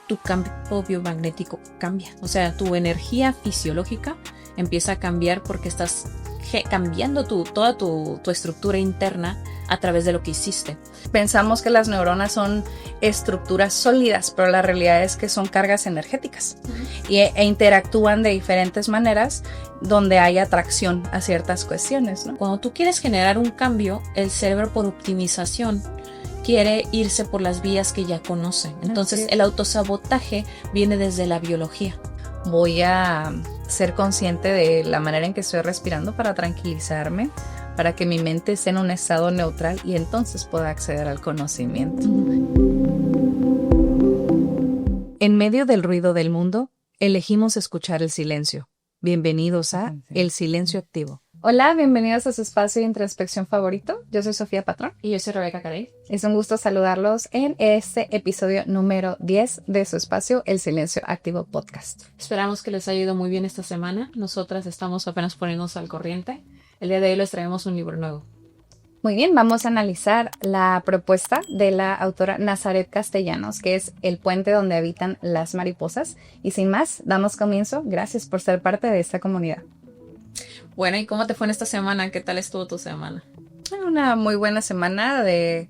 tu campo biomagnético cambia. O sea, tu energía fisiológica empieza a cambiar porque estás cambiando toda tu estructura interna a través de lo que hiciste. Pensamos que las neuronas son estructuras sólidas, pero la realidad es que son cargas energéticas e interactúan de diferentes maneras donde hay atracción a ciertas cuestiones, ¿no? Cuando tú quieres generar un cambio, el cerebro por optimización quiere irse por las vías que ya conoce. Entonces el autosabotaje viene desde la biología. Voy a ser consciente de la manera en que estoy respirando para tranquilizarme, para que mi mente esté en un estado neutral y entonces pueda acceder al conocimiento. En medio del ruido del mundo, elegimos escuchar el silencio. Bienvenidos a El Silencio Activo. Hola, bienvenidos a su espacio de introspección favorito. Yo soy Sofía Patrón. Y yo soy Rebeca Carey. Es un gusto saludarlos en este episodio número 10 de su espacio, El Silencio Activo Podcast. Esperamos que les haya ido muy bien esta semana. Nosotras estamos apenas poniéndonos al corriente. El día de hoy les traemos un libro nuevo. Muy bien, vamos a analizar la propuesta de la autora Nazaret Castellanos, que es El puente donde habitan las mariposas. Y sin más, damos comienzo. Gracias por ser parte de esta comunidad. Bueno, ¿y cómo te fue en esta semana? ¿Qué tal estuvo tu semana? Una muy buena semana de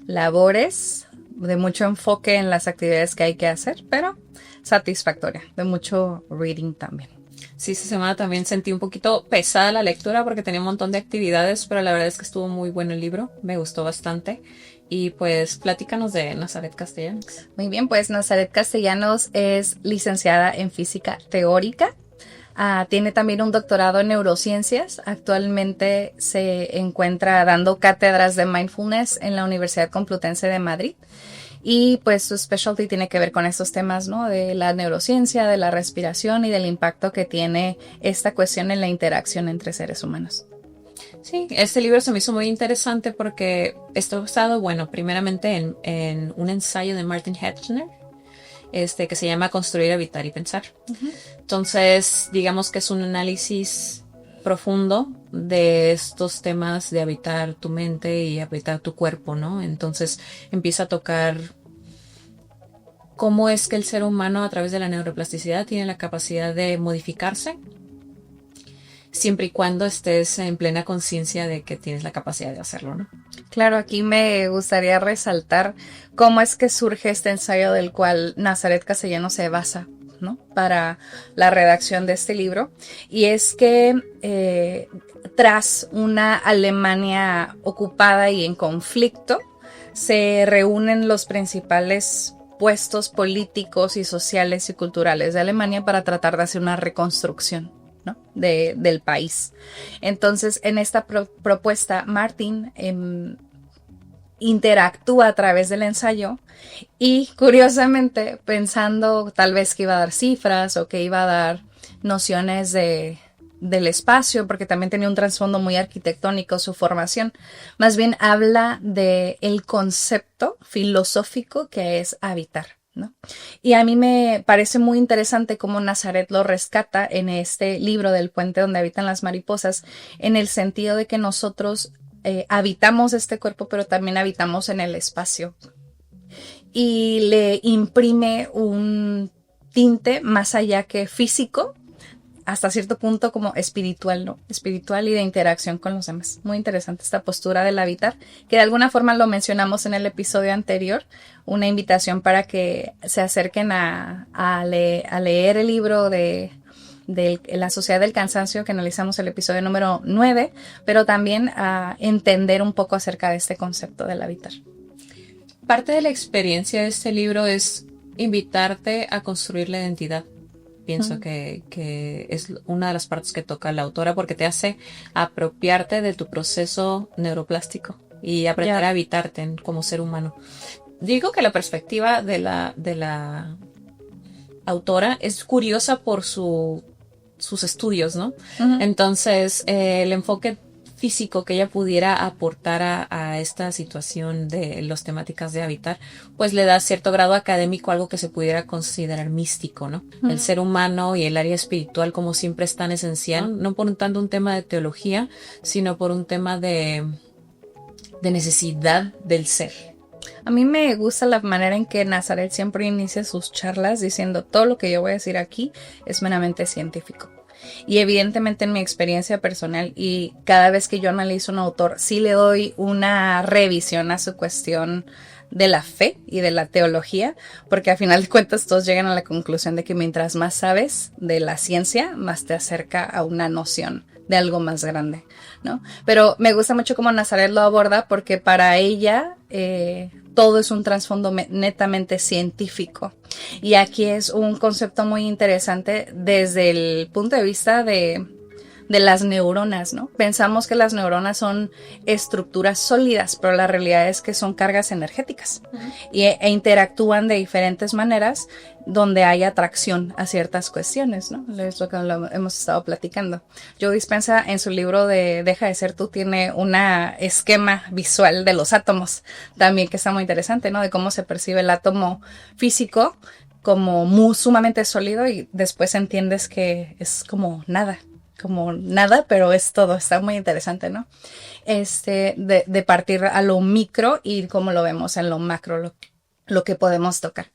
labores, de mucho enfoque en las actividades que hay que hacer, pero satisfactoria, de mucho reading también. Sí, esta semana también sentí un poquito pesada la lectura porque tenía un montón de actividades, pero la verdad es que estuvo muy bueno el libro, me gustó bastante. Y pues platícanos de Nazaret Castellanos. Muy bien, pues Nazaret Castellanos es licenciada en física teórica. Tiene también un doctorado en neurociencias. Actualmente se encuentra dando cátedras de mindfulness en la Universidad Complutense de Madrid. Y pues su specialty tiene que ver con estos temas, ¿no? De la neurociencia, de la respiración y del impacto que tiene esta cuestión en la interacción entre seres humanos. Sí, este libro se me hizo muy interesante porque está basado, bueno, primeramente en un ensayo de Martin Hetzner, que se llama Construir, Habitar y Pensar. Entonces, digamos que es un análisis profundo de estos temas de habitar tu mente y habitar tu cuerpo, ¿no? Entonces empieza a tocar cómo es que el ser humano a través de la neuroplasticidad tiene la capacidad de modificarse siempre y cuando estés en plena conciencia de que tienes la capacidad de hacerlo, ¿no? Claro, aquí me gustaría resaltar cómo es que surge este ensayo del cual Nazaret Castellanos se basa, ¿no? Para la redacción de este libro. Y es que tras una Alemania ocupada y en conflicto, se reúnen los principales puestos políticos y sociales y culturales de Alemania para tratar de hacer una reconstrucción, ¿no? del país. Entonces, en esta propuesta, Martin interactúa a través del ensayo y, curiosamente, pensando tal vez que iba a dar cifras o que iba a dar nociones del espacio, porque también tenía un trasfondo muy arquitectónico su formación, más bien habla del concepto filosófico que es habitar, ¿no? Y a mí me parece muy interesante cómo Nazaret lo rescata en este libro del puente donde habitan las mariposas, en el sentido de que nosotros habitamos este cuerpo, pero también habitamos en el espacio. Y le imprime un tinte más allá que físico, hasta cierto punto como espiritual, ¿no? Espiritual y de interacción con los demás. Muy interesante esta postura del habitar, que de alguna forma lo mencionamos en el episodio anterior, una invitación para que se acerquen a leer el libro de la Sociedad del Cansancio, que analizamos el episodio número 9, pero también a entender un poco acerca de este concepto del habitar. Parte de la experiencia de este libro es invitarte a construir la identidad. Pienso que es una de las partes que toca la autora porque te hace apropiarte de tu proceso neuroplástico y aprender a habitarte como ser humano. Digo que la perspectiva de la autora es curiosa por sus estudios, ¿no? Entonces, el enfoque físico que ella pudiera aportar a esta situación de las temáticas de habitar, pues le da cierto grado académico, algo que se pudiera considerar místico, ¿no? El ser humano y el área espiritual como siempre es tan esencial, no por tanto un tema de teología, sino por un tema de necesidad del ser. A mí me gusta la manera en que Nazaret siempre inicia sus charlas diciendo todo lo que yo voy a decir aquí es meramente científico. Y evidentemente en mi experiencia personal y cada vez que yo analizo un autor, sí le doy una revisión a su cuestión de la fe y de la teología, porque al final de cuentas todos llegan a la conclusión de que mientras más sabes de la ciencia, más te acerca a una noción de algo más grande, ¿no? Pero me gusta mucho cómo Nazaret lo aborda porque para ella todo es un trasfondo netamente científico. Y aquí es un concepto muy interesante desde el punto de vista de las neuronas, ¿no? Pensamos que las neuronas son estructuras sólidas, pero la realidad es que son cargas energéticas e interactúan de diferentes maneras donde hay atracción a ciertas cuestiones, ¿no? Es lo que hemos estado platicando. Joe Dispenza en su libro de Deja de ser tú tiene un esquema visual de los átomos también que está muy interesante, ¿no? De cómo se percibe el átomo físico como muy sumamente sólido y después entiendes que es como nada, pero es todo. Está muy interesante, ¿no? De partir a lo micro y como lo vemos en lo macro, lo que podemos tocar.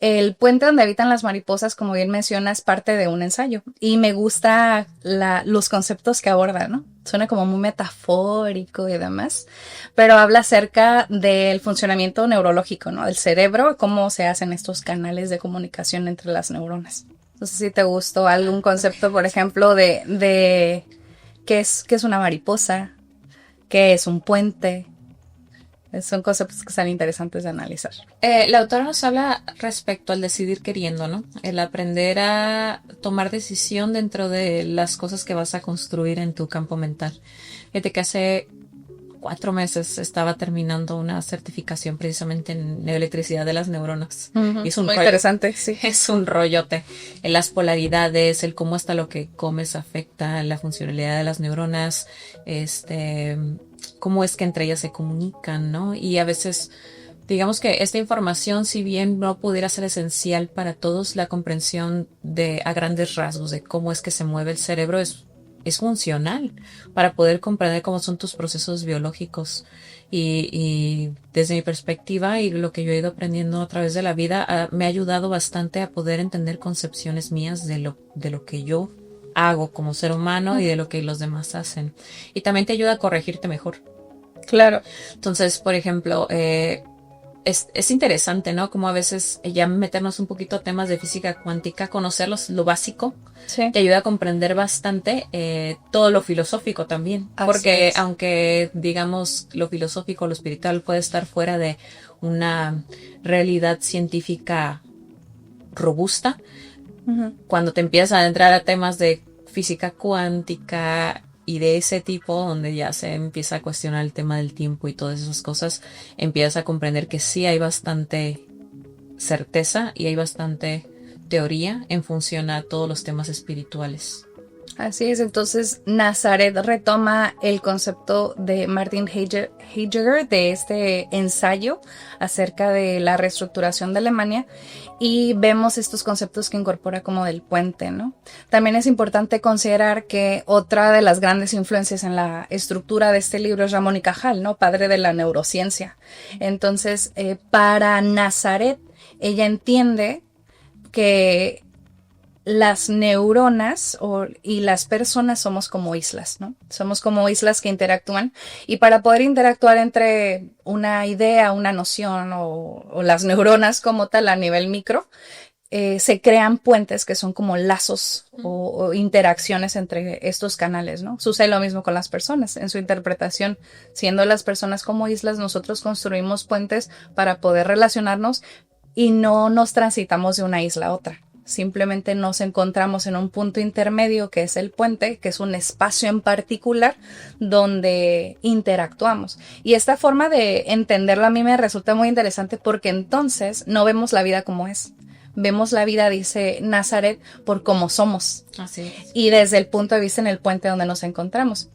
El puente donde habitan las mariposas, como bien menciona, es parte de un ensayo y me gusta los conceptos que aborda, ¿no? Suena como muy metafórico y demás, pero habla acerca del funcionamiento neurológico, ¿no? Del cerebro, cómo se hacen estos canales de comunicación entre las neuronas. No sé si te gustó algún concepto, por ejemplo, de qué es una mariposa, qué es un puente. Son conceptos que están interesantes de analizar. La autora nos habla respecto al decidir queriendo, ¿no? El aprender a tomar decisión dentro de las cosas que vas a construir en tu campo mental. Fíjate que hace 4 meses estaba terminando una certificación precisamente en neoelectricidad de las neuronas. Y es muy interesante, sí. Es un rollote. En las polaridades, el cómo hasta lo que comes afecta la funcionalidad de las neuronas, cómo es que entre ellas se comunican, ¿no? Y a veces, digamos que esta información, si bien no pudiera ser esencial para todos, la comprensión a grandes rasgos de cómo es que se mueve el cerebro es funcional para poder comprender cómo son tus procesos biológicos y desde mi perspectiva y lo que yo he ido aprendiendo a través de la vida me ha ayudado bastante a poder entender concepciones mías de lo que yo hago como ser humano y de lo que los demás hacen, y también te ayuda a corregirte mejor. Claro. Entonces, por ejemplo, es interesante, ¿no? Como a veces ya meternos un poquito a temas de física cuántica, conocerlos, lo básico, sí, te ayuda a comprender bastante todo lo filosófico también. Porque aunque digamos lo filosófico, lo espiritual puede estar fuera de una realidad científica robusta, cuando te empiezas a adentrar a temas de física cuántica y de ese tipo, donde ya se empieza a cuestionar el tema del tiempo y todas esas cosas, empiezas a comprender que sí hay bastante certeza y hay bastante teoría en función a todos los temas espirituales. Así es, entonces Nazaret retoma el concepto de Martin Heidegger de este ensayo acerca de la reestructuración de Alemania y vemos estos conceptos que incorpora como del puente, ¿no? También es importante considerar que otra de las grandes influencias en la estructura de este libro es Ramón y Cajal, ¿no? Padre de la neurociencia. Entonces, para Nazaret, ella entiende que las neuronas y las personas somos como islas, ¿no? Somos como islas que interactúan y para poder interactuar entre una idea, una noción o las neuronas como tal a nivel micro, se crean puentes que son como lazos o interacciones entre estos canales, ¿no? Sucede lo mismo con las personas. En su interpretación, siendo las personas como islas, nosotros construimos puentes para poder relacionarnos y no nos transitamos de una isla a otra. Simplemente nos encontramos en un punto intermedio que es el puente, que es un espacio en particular donde interactuamos. Y esta forma de entenderlo a mí me resulta muy interesante porque entonces no vemos la vida como es. Vemos la vida, dice Nazaret, por cómo somos. Así es. Y desde el punto de vista en el puente donde nos encontramos.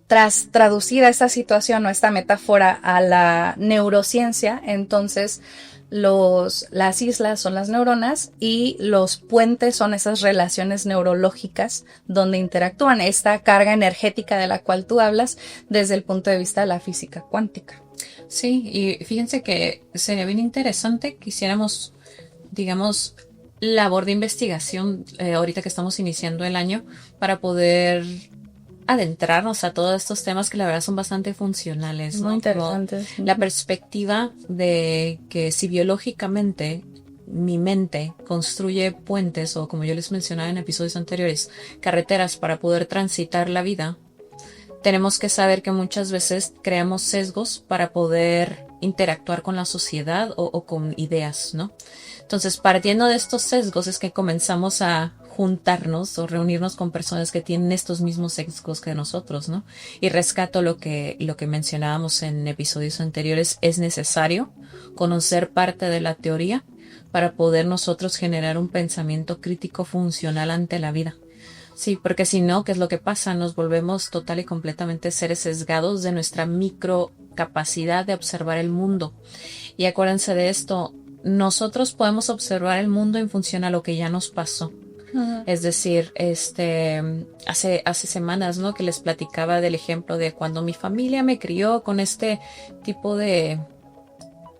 Tras traducir esta situación o esta metáfora a la neurociencia, entonces las islas son las neuronas y los puentes son esas relaciones neurológicas donde interactúan esta carga energética de la cual tú hablas desde el punto de vista de la física cuántica. Sí, y fíjense que sería bien interesante que hiciéramos, digamos, labor de investigación ahorita que estamos iniciando el año para poder adentrarnos a todos estos temas que la verdad son bastante funcionales, Muy ¿no? Como interesantes. la perspectiva de que si biológicamente mi mente construye puentes o como yo les mencionaba en episodios anteriores, carreteras para poder transitar la vida, tenemos que saber que muchas veces creamos sesgos para poder interactuar con la sociedad o con ideas, ¿no? Entonces, partiendo de estos sesgos es que comenzamos a juntarnos o reunirnos con personas que tienen estos mismos sesgos que nosotros, ¿no? Y rescato lo que mencionábamos en episodios anteriores, es necesario conocer parte de la teoría para poder nosotros generar un pensamiento crítico funcional ante la vida. Sí, porque si no, ¿qué es lo que pasa? Nos volvemos total y completamente seres sesgados de nuestra micro capacidad de observar el mundo. Y acuérdense de esto, nosotros podemos observar el mundo en función a lo que ya nos pasó. Es decir, hace semanas, ¿no? Que les platicaba del ejemplo de cuando mi familia me crió con este tipo de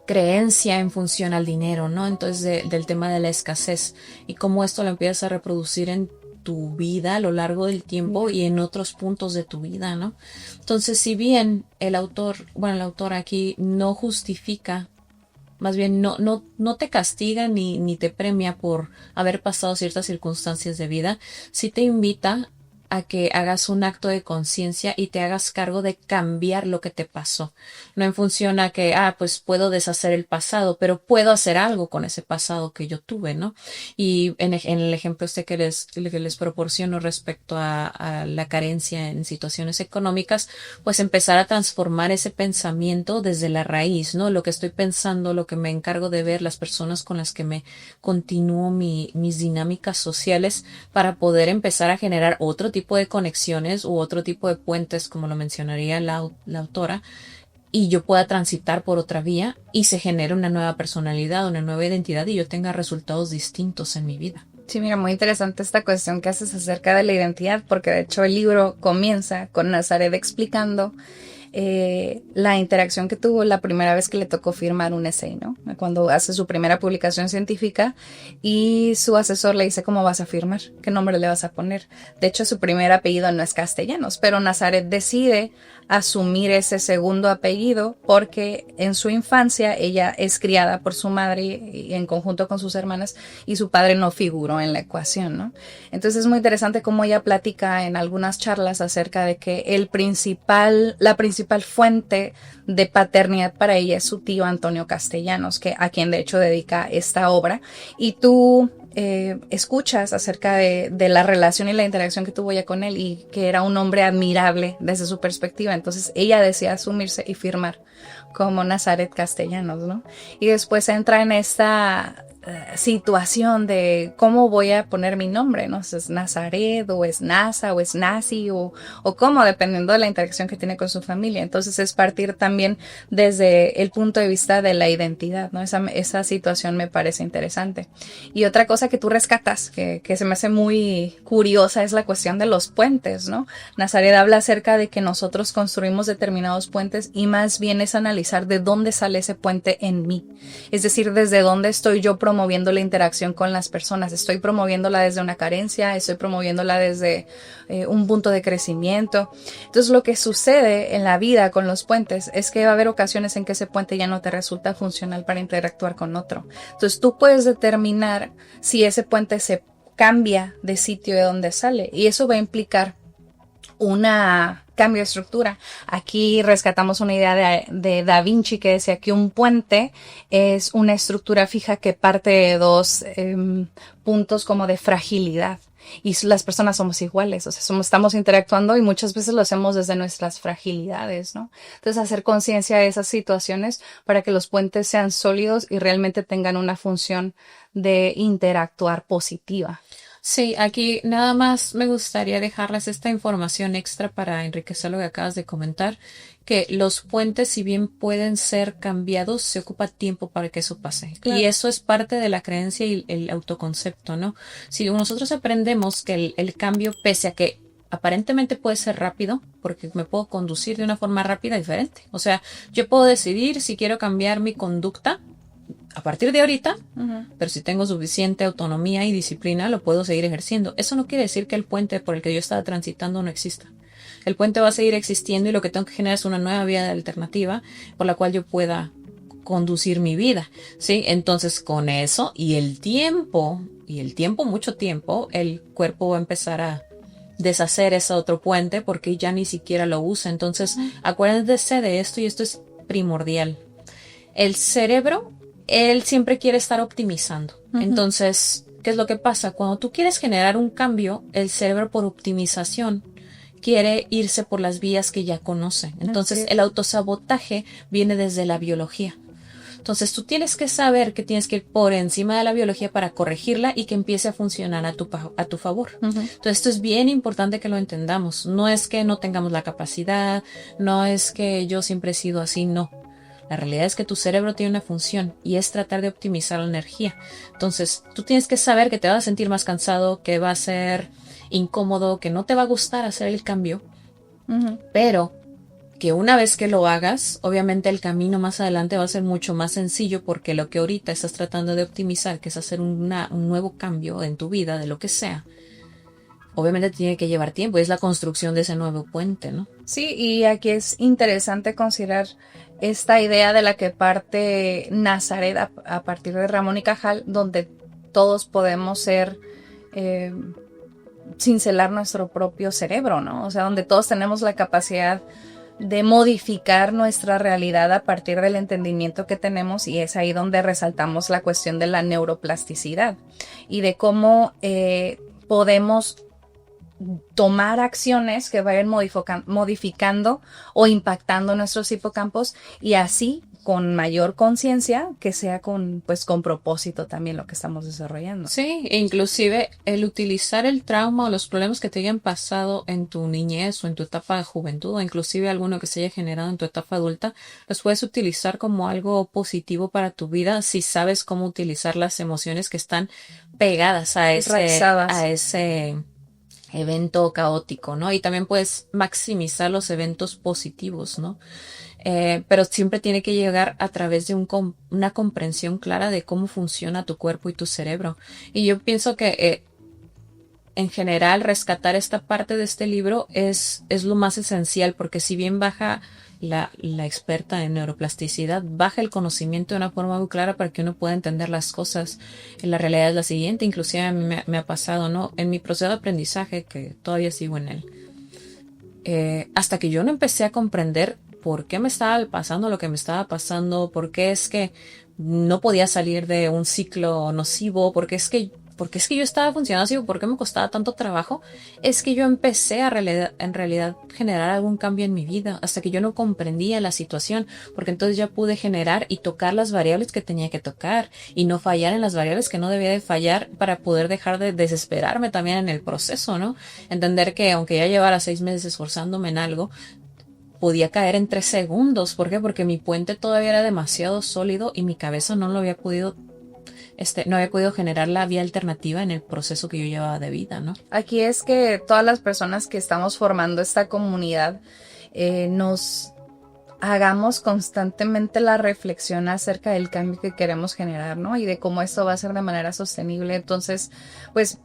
creencia en función al dinero, ¿no? Entonces del tema de la escasez y cómo esto lo empiezas a reproducir en tu vida a lo largo del tiempo y en otros puntos de tu vida, ¿no? Entonces, si bien el autor aquí no justifica, más bien no te castiga ni te premia por haber pasado ciertas circunstancias de vida, sí te invita a que hagas un acto de conciencia y te hagas cargo de cambiar lo que te pasó. No en función a que, pues puedo deshacer el pasado, pero puedo hacer algo con ese pasado que yo tuve, ¿no? Y en el ejemplo que les proporciono respecto a la carencia en situaciones económicas, pues empezar a transformar ese pensamiento desde la raíz, ¿no? Lo que estoy pensando, lo que me encargo de ver, las personas con las que me continúo mis dinámicas sociales para poder empezar a generar otro tipo de conexiones u otro tipo de puentes, como lo mencionaría la autora, y yo pueda transitar por otra vía y se genere una nueva personalidad, una nueva identidad y yo tenga resultados distintos en mi vida. Sí, mira, muy interesante esta cuestión que haces acerca de la identidad, porque de hecho el libro comienza con Nazaret explicando la interacción que tuvo la primera vez que le tocó firmar un essay, ¿no? Cuando hace su primera publicación científica y su asesor le dice, ¿cómo vas a firmar? ¿Qué nombre le vas a poner? De hecho, su primer apellido no es Castellanos, pero Nazaret decide asumir ese segundo apellido porque en su infancia ella es criada por su madre y en conjunto con sus hermanas y su padre no figuró en la ecuación, ¿no? Entonces es muy interesante cómo ella platica en algunas charlas acerca de que la principal fuente de paternidad para ella es su tío Antonio Castellanos, a quien de hecho dedica esta obra, y tú escuchas acerca de la relación y la interacción que tuvo ella con él y que era un hombre admirable desde su perspectiva. Entonces ella decía asumirse y firmar como Nazaret Castellanos, ¿no? Y después entra en esta situación de cómo voy a poner mi nombre, ¿no? ¿Es Nazaret o es Nasa o es Nasi o cómo, dependiendo de la interacción que tiene con su familia? Entonces es partir también desde el punto de vista de la identidad, ¿no? Esa situación me parece interesante. Y otra cosa que tú rescatas, que se me hace muy curiosa, es la cuestión de los puentes, ¿no? Nazaret habla acerca de que nosotros construimos determinados puentes y más bien es analizar de dónde sale ese puente en mí. Es decir, desde dónde estoy yo promoviendo la interacción con las personas. Estoy promoviéndola desde una carencia, estoy promoviéndola desde un punto de crecimiento. Entonces lo que sucede en la vida con los puentes es que va a haber ocasiones en que ese puente ya no te resulta funcional para interactuar con otro. Entonces tú puedes determinar si ese puente se cambia de sitio de donde sale y eso va a implicar una cambio de estructura. Aquí rescatamos una idea de Da Vinci que decía que un puente es una estructura fija que parte de dos puntos como de fragilidad. Y las personas somos iguales, o sea, estamos interactuando y muchas veces lo hacemos desde nuestras fragilidades, ¿no? Entonces, hacer conciencia de esas situaciones para que los puentes sean sólidos y realmente tengan una función de interactuar positiva. Sí, aquí nada más me gustaría dejarles esta información extra para enriquecer lo que acabas de comentar, que los puentes, si bien pueden ser cambiados, se ocupa tiempo para que eso pase. Claro. Y eso es parte de la creencia y el autoconcepto, ¿no? Si nosotros aprendemos que el cambio, pese a que aparentemente puede ser rápido, porque me puedo conducir de una forma rápida diferente. O sea, yo puedo decidir si quiero cambiar mi conducta a partir de ahorita, pero si tengo suficiente autonomía y disciplina, lo puedo seguir ejerciendo. Eso no quiere decir que el puente por el que yo estaba transitando no exista. El puente va a seguir existiendo y lo que tengo que generar es una nueva vía alternativa por la cual yo pueda conducir mi vida, ¿sí? Entonces, con eso y el tiempo, mucho tiempo, el cuerpo va a empezar a deshacer ese otro puente porque ya ni siquiera lo usa. Entonces, acuérdense de esto y esto es primordial. El cerebro, él siempre quiere estar optimizando. Entonces, ¿qué es lo que pasa? Cuando tú quieres generar un cambio, el cerebro por optimización quiere irse por las vías que ya conoce. Entonces, el autosabotaje viene desde la biología. Entonces, tú tienes que saber que tienes que ir por encima de la biología para corregirla y que empiece a funcionar a tu favor. Entonces, esto es bien importante que lo entendamos. No es que no tengamos la capacidad, no es que yo siempre he sido así, no. La realidad es que tu cerebro tiene una función y es tratar de optimizar la energía. Entonces, tú tienes que saber que te vas a sentir más cansado, que va a ser incómodo, que no te va a gustar hacer el cambio, pero que una vez que lo hagas, obviamente el camino más adelante va a ser mucho más sencillo porque lo que ahorita estás tratando de optimizar, que es hacer un nuevo cambio en tu vida, de lo que sea, obviamente tiene que llevar tiempo, es la construcción de ese nuevo puente, ¿no? Sí, y aquí es interesante considerar esta idea de la que parte Nazaret a partir de Ramón y Cajal, donde todos podemos ser cincelar nuestro propio cerebro, ¿no? O sea, donde todos tenemos la capacidad de modificar nuestra realidad a partir del entendimiento que tenemos, y es ahí donde resaltamos la cuestión de la neuroplasticidad y de cómo podemos tomar acciones que vayan modificando o impactando nuestros hipocampos, y así con mayor conciencia, que sea con propósito también lo que estamos desarrollando. Sí, e inclusive el utilizar el trauma o los problemas que te hayan pasado en tu niñez o en tu etapa de juventud, o inclusive alguno que se haya generado en tu etapa adulta, los puedes utilizar como algo positivo para tu vida si sabes cómo utilizar las emociones que están pegadas a ese evento caótico, ¿no? Y también puedes maximizar los eventos positivos, ¿no? Pero siempre tiene que llegar a través de una comprensión clara de cómo funciona tu cuerpo y tu cerebro. Y yo pienso que en general rescatar esta parte de este libro es lo más esencial, porque si bien baja la experta en neuroplasticidad, baja el conocimiento de una forma muy clara para que uno pueda entender las cosas. La realidad es la siguiente, inclusive a mí me ha pasado, ¿no? En mi proceso de aprendizaje, que todavía sigo en él, hasta que yo no empecé a comprender por qué me estaba pasando lo que me estaba pasando, por qué es que no podía salir de un ciclo nocivo, por qué es que yo estaba funcionando así, por qué me costaba tanto trabajo, es que yo empecé en realidad generar algún cambio en mi vida, hasta que yo no comprendía la situación, porque entonces ya pude generar y tocar las variables que tenía que tocar y no fallar en las variables que no debía de fallar para poder dejar de desesperarme también en el proceso, ¿no? Entender que aunque ya llevara 6 meses esforzándome en algo, podía caer en 3 segundos. ¿Por qué? Porque mi puente todavía era demasiado sólido y mi cabeza no había podido generar la vía alternativa en el proceso que yo llevaba de vida, ¿no? Aquí es que todas las personas que estamos formando esta comunidad nos hagamos constantemente la reflexión acerca del cambio que queremos generar, ¿no? Y de cómo esto va a ser de manera sostenible. Entonces, pues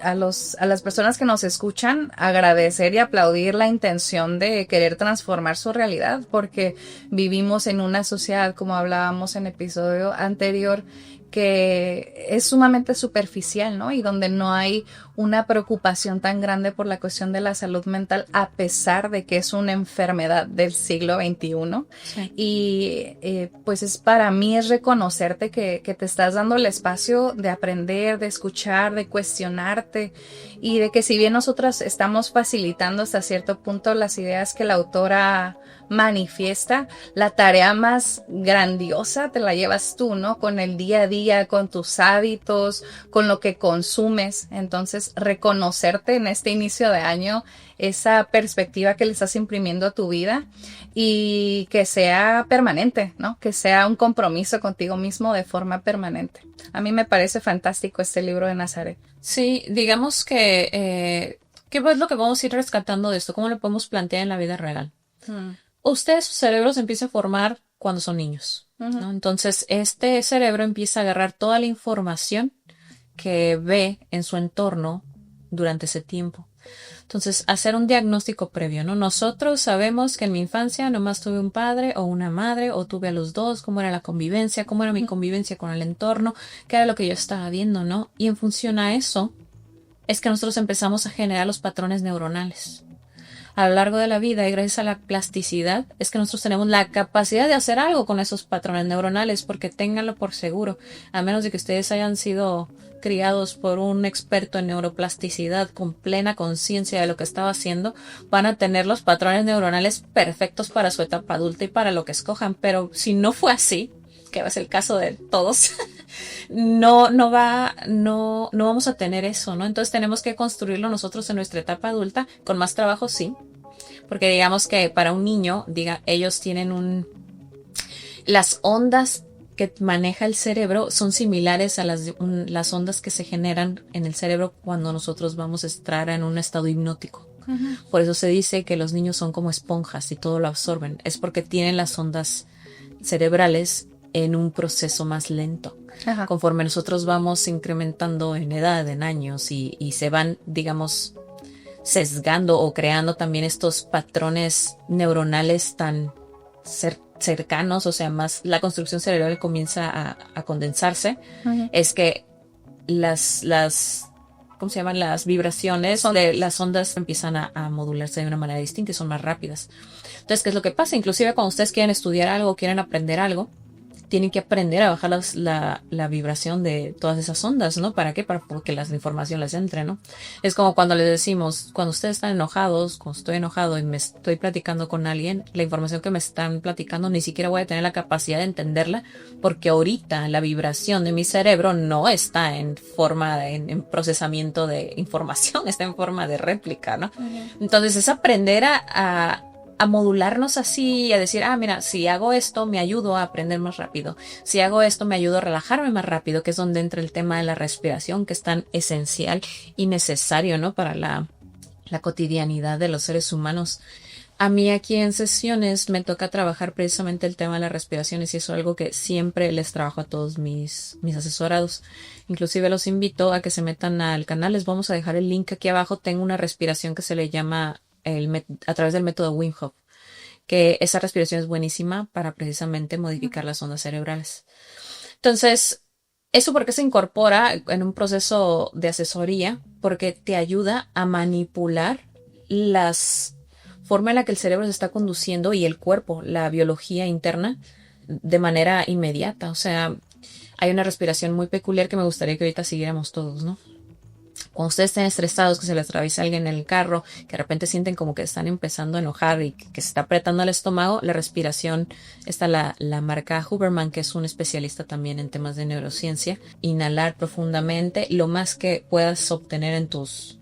a las personas que nos escuchan, agradecer y aplaudir la intención de querer transformar su realidad, porque vivimos en una sociedad, como hablábamos en el episodio anterior, que es sumamente superficial, ¿no? Y donde no hay una preocupación tan grande por la cuestión de la salud mental, a pesar de que es una enfermedad del siglo XXI. Sí. Y pues para mí es reconocerte que te estás dando el espacio de aprender, de escuchar, de cuestionarte, y de que si bien nosotras estamos facilitando hasta cierto punto las ideas que la autora manifiesta, la tarea más grandiosa te la llevas tú, ¿no? Con el día a día, con tus hábitos, con lo que consumes. Entonces, reconocerte en este inicio de año, esa perspectiva que le estás imprimiendo a tu vida, y que sea permanente, ¿no? Que sea un compromiso contigo mismo de forma permanente. A mí me parece fantástico este libro de Nazaret. Sí, digamos que ¿Qué es lo que vamos a ir rescatando de esto? ¿Cómo lo podemos plantear en la vida real? Mm. Ustedes, su cerebro se empieza a formar cuando son niños, ¿no? Entonces, este cerebro empieza a agarrar toda la información que ve en su entorno durante ese tiempo. Entonces, hacer un diagnóstico previo, ¿no? Nosotros sabemos que en mi infancia nomás tuve un padre o una madre, o tuve a los dos, cómo era la convivencia, cómo era mi convivencia con el entorno, qué era lo que yo estaba viendo, ¿no? Y en función a eso, es que nosotros empezamos a generar los patrones neuronales. A lo largo de la vida y gracias a la plasticidad es que nosotros tenemos la capacidad de hacer algo con esos patrones neuronales, porque ténganlo por seguro, a menos de que ustedes hayan sido criados por un experto en neuroplasticidad con plena conciencia de lo que estaba haciendo, van a tener los patrones neuronales perfectos para su etapa adulta y para lo que escojan. Pero si no fue así, que es el caso de todos, no vamos a tener eso, ¿no? Entonces tenemos que construirlo nosotros en nuestra etapa adulta, con más trabajo, sí, porque digamos que para un niño, ellos tienen las ondas que maneja el cerebro son similares a las ondas que se generan en el cerebro cuando nosotros vamos a estar en un estado hipnótico. Uh-huh. Por eso se dice que los niños son como esponjas y todo lo absorben. Es porque tienen las ondas cerebrales en un proceso más lento. Ajá. Conforme nosotros vamos incrementando en edad, en años, y se van, digamos, sesgando o creando también estos patrones neuronales tan cercanos, o sea, más la construcción cerebral comienza a condensarse, uh-huh. Es que ¿cómo se llaman? Las vibraciones de las ondas empiezan a modularse de una manera distinta y son más rápidas. Entonces, ¿qué es lo que pasa? Inclusive cuando ustedes quieren estudiar algo, quieren aprender algo, tienen que aprender a bajar la vibración de todas esas ondas, ¿no? ¿Para qué? Para que la información les entre, ¿no? Es como cuando les decimos, cuando ustedes están enojados, cuando estoy enojado y me estoy platicando con alguien, la información que me están platicando ni siquiera voy a tener la capacidad de entenderla, porque ahorita la vibración de mi cerebro no está en forma, en procesamiento de información, está en forma de réplica, ¿no? Uh-huh. Entonces es aprender a modularnos así, a decir, mira, si hago esto me ayudo a aprender más rápido, si hago esto me ayudo a relajarme más rápido, que es donde entra el tema de la respiración, que es tan esencial y necesario, ¿no? Para la cotidianidad de los seres humanos. A mí aquí en sesiones me toca trabajar precisamente el tema de las respiraciones, y eso es algo que siempre les trabajo a todos mis asesorados. Inclusive los invito a que se metan al canal, les vamos a dejar el link aquí abajo. Tengo una respiración que se le llama a través del método Wim Hof, que esa respiración es buenísima para precisamente modificar las ondas cerebrales. Entonces, ¿eso por qué se incorpora en un proceso de asesoría? Porque te ayuda a manipular las forma en la que el cerebro se está conduciendo y el cuerpo, la biología interna, de manera inmediata. O sea, hay una respiración muy peculiar que me gustaría que ahorita siguiéramos todos, ¿no? Cuando ustedes estén estresados, que se les atraviesa alguien en el carro, que de repente sienten como que están empezando a enojar y que se está apretando el estómago, la respiración, está la marca Huberman, que es un especialista también en temas de neurociencia. Inhalar profundamente, lo más que puedas obtener en tus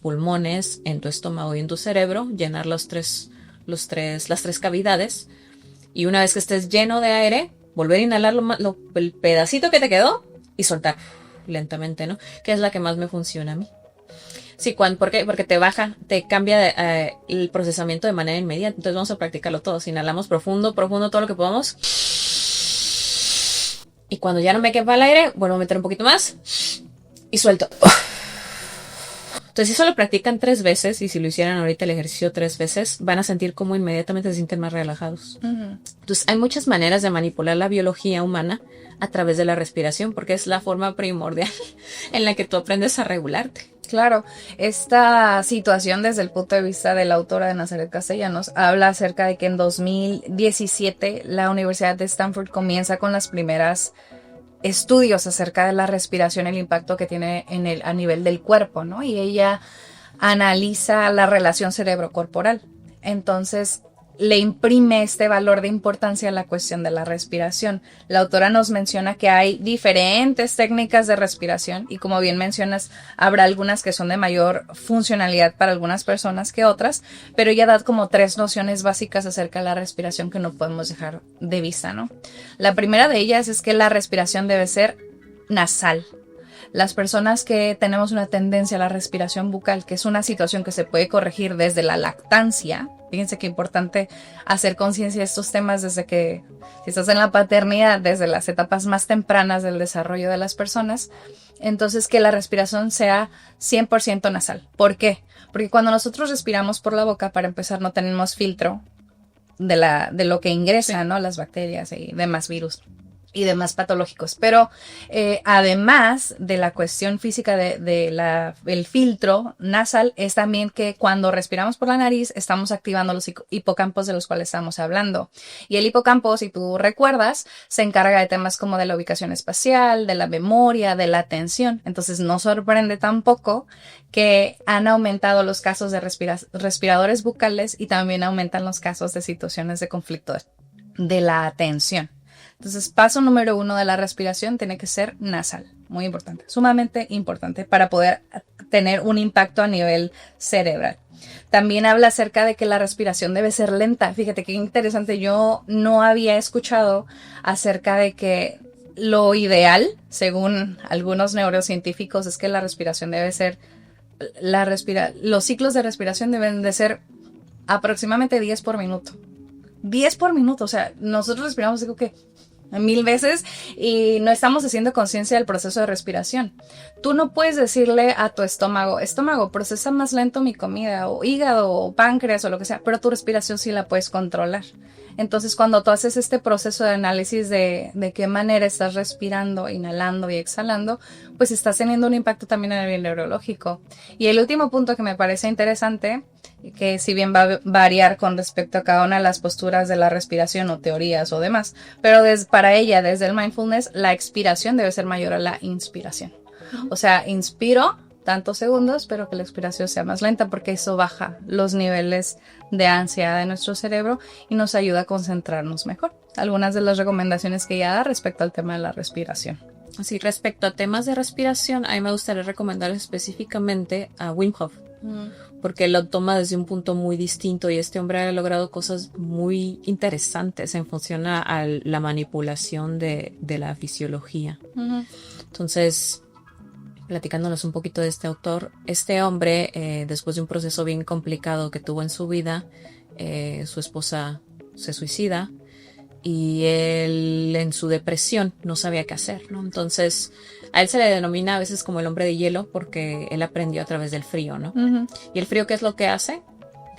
pulmones, en tu estómago y en tu cerebro, llenar las tres cavidades, y una vez que estés lleno de aire, volver a inhalar el pedacito que te quedó y soltar lentamente, ¿no? Que es la que más me funciona a mí. Sí, ¿por qué? Porque te cambia el procesamiento de manera inmediata. Entonces vamos a practicarlo todos. Inhalamos profundo, todo lo que podamos. Y cuando ya no me quepa el aire, vuelvo a meter un poquito más y suelto. Entonces, si eso lo practican 3 veces, y si lo hicieran ahorita el ejercicio 3 veces, van a sentir cómo inmediatamente se sienten más relajados. Uh-huh. Entonces, hay muchas maneras de manipular la biología humana a través de la respiración, porque es la forma primordial en la que tú aprendes a regularte. Claro, esta situación desde el punto de vista de la autora de Nazaret Castellanos habla acerca de que en 2017 la Universidad de Stanford comienza con las primeras estudios acerca de la respiración, el impacto que tiene a nivel del cuerpo, ¿no? Y ella analiza la relación cerebro-corporal. Entonces, le imprime este valor de importancia a la cuestión de la respiración. La autora nos menciona que hay diferentes técnicas de respiración y, como bien mencionas, habrá algunas que son de mayor funcionalidad para algunas personas que otras, pero ella da como 3 nociones básicas acerca de la respiración que no podemos dejar de vista, ¿no? La primera de ellas es que la respiración debe ser nasal. Las personas que tenemos una tendencia a la respiración bucal, que es una situación que se puede corregir desde la lactancia, fíjense qué importante hacer conciencia de estos temas desde que, si estás en la paternidad, desde las etapas más tempranas del desarrollo de las personas, entonces que la respiración sea 100% nasal. ¿Por qué? Porque cuando nosotros respiramos por la boca, para empezar, no tenemos filtro de lo que ingresa, ¿no? Las bacterias y demás virus y demás patológicos. Pero además de la cuestión física del filtro nasal, es también que cuando respiramos por la nariz estamos activando los hipocampos de los cuales estamos hablando. Y el hipocampo, si tú recuerdas, se encarga de temas como de la ubicación espacial, de la memoria, de la atención. Entonces no sorprende tampoco que han aumentado los casos de respiradores bucales y también aumentan los casos de situaciones de conflicto de la atención. Entonces, paso número 1 de la respiración tiene que ser nasal. Muy importante, sumamente importante para poder tener un impacto a nivel cerebral. También habla acerca de que la respiración debe ser lenta. Fíjate qué interesante, yo no había escuchado acerca de que lo ideal, según algunos neurocientíficos, es que la respiración debe ser, los ciclos de respiración deben de ser aproximadamente 10 por minuto. 10 por minuto, o sea, nosotros respiramos, digo que 1000 veces y no estamos haciendo conciencia del proceso de respiración. Tú no puedes decirle a tu estómago, procesa más lento mi comida, o hígado, o páncreas, o lo que sea, pero tu respiración sí la puedes controlar. Entonces, cuando tú haces este proceso de análisis de qué manera estás respirando, inhalando y exhalando, pues estás teniendo un impacto también a nivel neurológico. Y el último punto que me parece interesante, que si bien va a variar con respecto a cada una de las posturas de la respiración o teorías o demás, pero para ella, desde el mindfulness, la expiración debe ser mayor a la inspiración. O sea, inspiro tantos segundos, pero que la expiración sea más lenta porque eso baja los niveles de ansiedad de nuestro cerebro y nos ayuda a concentrarnos mejor. Algunas de las recomendaciones que ella da respecto al tema de la respiración. Sí, respecto a temas de respiración, a mí me gustaría recomendar específicamente a Wim Hof, porque lo toma desde un punto muy distinto y este hombre ha logrado cosas muy interesantes en función a la manipulación de la fisiología. Entonces, platicándonos un poquito de este autor, este hombre, después de un proceso bien complicado que tuvo en su vida, su esposa se suicida y él en su depresión no sabía qué hacer, ¿no? Entonces a él se le denomina a veces como el hombre de hielo porque él aprendió a través del frío, ¿no? Y el frío, ¿qué es lo que hace?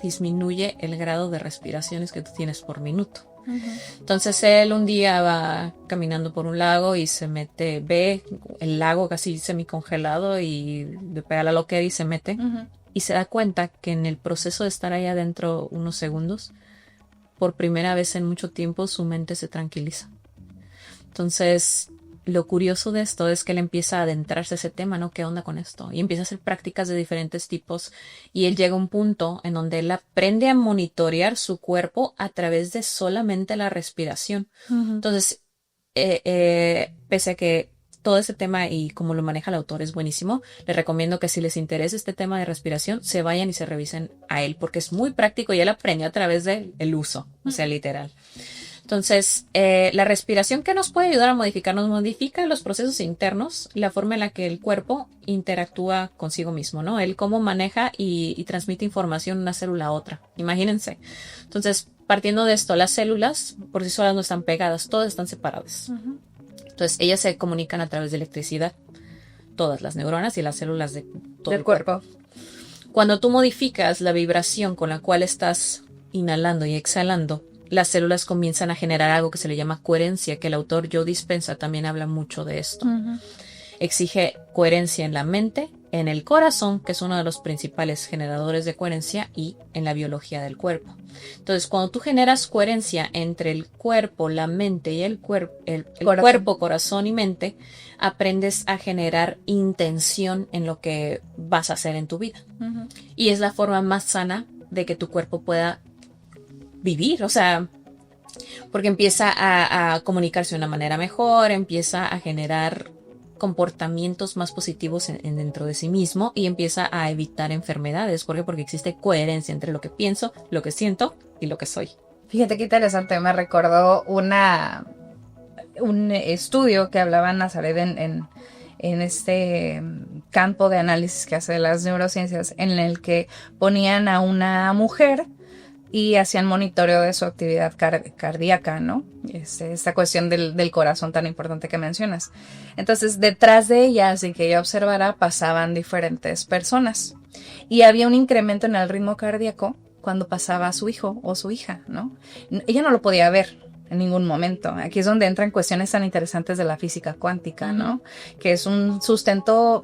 Disminuye el grado de respiraciones que tú tienes por minuto. Entonces él un día va caminando por un lago y ve el lago casi semicongelado y le pega la loquera y se mete y se da cuenta que en el proceso de estar ahí adentro unos segundos, por primera vez en mucho tiempo su mente se tranquiliza. Entonces lo curioso de esto es que él empieza a adentrarse a ese tema, ¿no? ¿Qué onda con esto? Y empieza a hacer prácticas de diferentes tipos y él llega a un punto en donde él aprende a monitorear su cuerpo a través de solamente la respiración. Entonces, pese a que todo ese tema y cómo lo maneja el autor es buenísimo, les recomiendo que si les interesa este tema de respiración, se vayan y se revisen a él, porque es muy práctico y él aprendió a través del uso, o sea, literal. Entonces, la respiración que nos puede ayudar a modificar, nos modifica los procesos internos, la forma en la que el cuerpo interactúa consigo mismo, ¿no? Él cómo maneja y transmite información de una célula a otra. Imagínense. Entonces, partiendo de esto, las células por sí solas no están pegadas, todas están separadas. Entonces, ellas se comunican a través de electricidad, todas las neuronas y las células de todo el cuerpo. Cuando tú modificas la vibración con la cual estás inhalando y exhalando, las células comienzan a generar algo que se le llama coherencia, que el autor Joe Dispenza también habla mucho de esto. Exige coherencia en la mente, en el corazón, que es uno de los principales generadores de coherencia, y en la biología del cuerpo. Entonces, cuando tú generas coherencia entre el cuerpo, la mente y el cuerpo, corazón y mente, aprendes a generar intención en lo que vas a hacer en tu vida. Y es la forma más sana de que tu cuerpo pueda vivir, o sea, porque empieza a comunicarse de una manera mejor, empieza a generar comportamientos más positivos dentro de sí mismo y empieza a evitar enfermedades. ¿Por qué? Porque existe coherencia entre lo que pienso, lo que siento y lo que soy. Fíjate qué interesante, me recordó un estudio que hablaba en Nazaret en este campo de análisis que hace las neurociencias, en el que ponían a una mujer y hacían monitoreo de su actividad cardíaca, ¿no? Esta cuestión del corazón tan importante que mencionas. Entonces, detrás de ella, sin que ella observara, pasaban diferentes personas. Y había un incremento en el ritmo cardíaco cuando pasaba su hijo o su hija, ¿no? Ella no lo podía ver en ningún momento. Aquí es donde entran cuestiones tan interesantes de la física cuántica, ¿no? Que es un sustento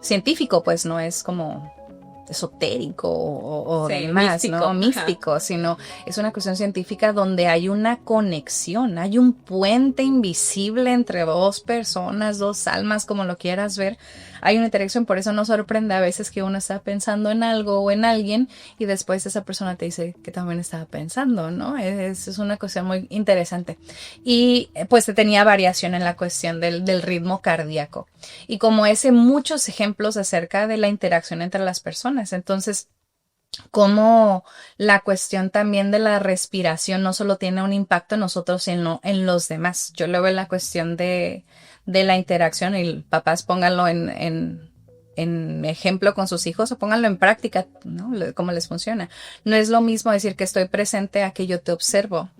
científico, pues no es como esotérico o sí, demás, místico, ¿no? Místico, sino es una cuestión científica donde hay una conexión, hay un puente invisible entre dos personas, dos almas, como lo quieras ver. Hay una interacción, por eso nos sorprende a veces que uno está pensando en algo o en alguien y después esa persona te dice que también estaba pensando, ¿no? Es una cuestión muy interesante. Y pues tenía variación en la cuestión del ritmo cardíaco. Y como ese, muchos ejemplos acerca de la interacción entre las personas. Entonces, como la cuestión también de la respiración no solo tiene un impacto en nosotros, sino en los demás. Yo lo veo en la cuestión de la interacción y papás pónganlo en ejemplo con sus hijos o pónganlo en práctica, ¿no? Cómo les funciona. No es lo mismo decir que estoy presente a que yo te observo.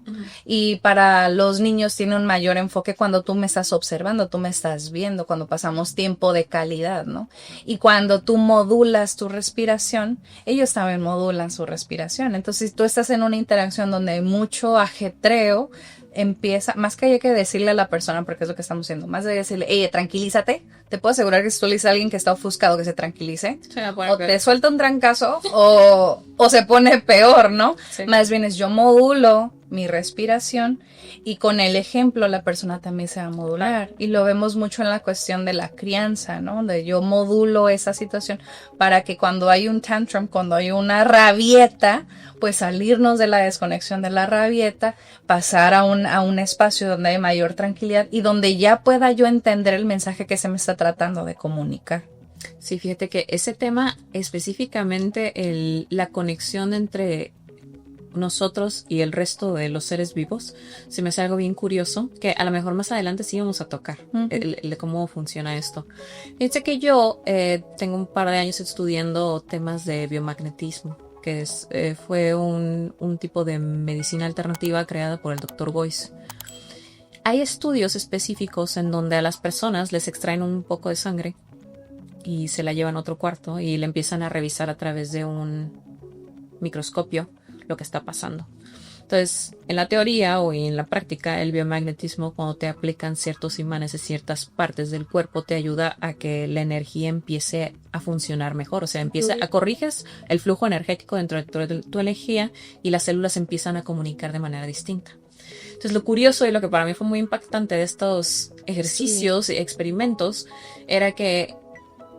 Y para los niños tiene un mayor enfoque cuando tú me estás observando, tú me estás viendo, cuando pasamos tiempo de calidad, ¿no? Y cuando tú modulas tu respiración, ellos también modulan su respiración. Entonces, si tú estás en una interacción donde hay mucho ajetreo, empieza, más que hay que decirle a la persona, porque es lo que estamos haciendo, más de decirle, tranquilízate, te puedo asegurar que si tú le dices a alguien que está ofuscado que se tranquilice, o te suelta un trancazo o se pone peor, ¿no? Sí. Más bien es yo modulo mi respiración y con el ejemplo la persona también se va a modular. Y lo vemos mucho en la cuestión de la crianza, ¿no? Donde yo modulo esa situación para que cuando hay un tantrum, cuando hay una rabieta, pues salirnos de la desconexión de la rabieta, pasar a un espacio donde hay mayor tranquilidad y donde ya pueda yo entender el mensaje que se me está tratando de comunicar. Sí, fíjate que ese tema específicamente, la conexión entre nosotros y el resto de los seres vivos, se me hace algo bien curioso, que a lo mejor más adelante sí vamos a tocar, cómo funciona esto. Fíjense que yo tengo un par de años estudiando temas de biomagnetismo, que fue un tipo de medicina alternativa creada por el Dr. Boyce. Hay estudios específicos en donde a las personas les extraen un poco de sangre y se la llevan a otro cuarto y le empiezan a revisar a través de un microscopio lo que está pasando. Entonces, en la teoría o en la práctica, el biomagnetismo, cuando te aplican ciertos imanes en ciertas partes del cuerpo, te ayuda a que la energía empiece a funcionar mejor. O sea, corriges el flujo energético dentro de tu energía y las células empiezan a comunicar de manera distinta. Entonces, lo curioso y lo que para mí fue muy impactante de estos ejercicios y experimentos era que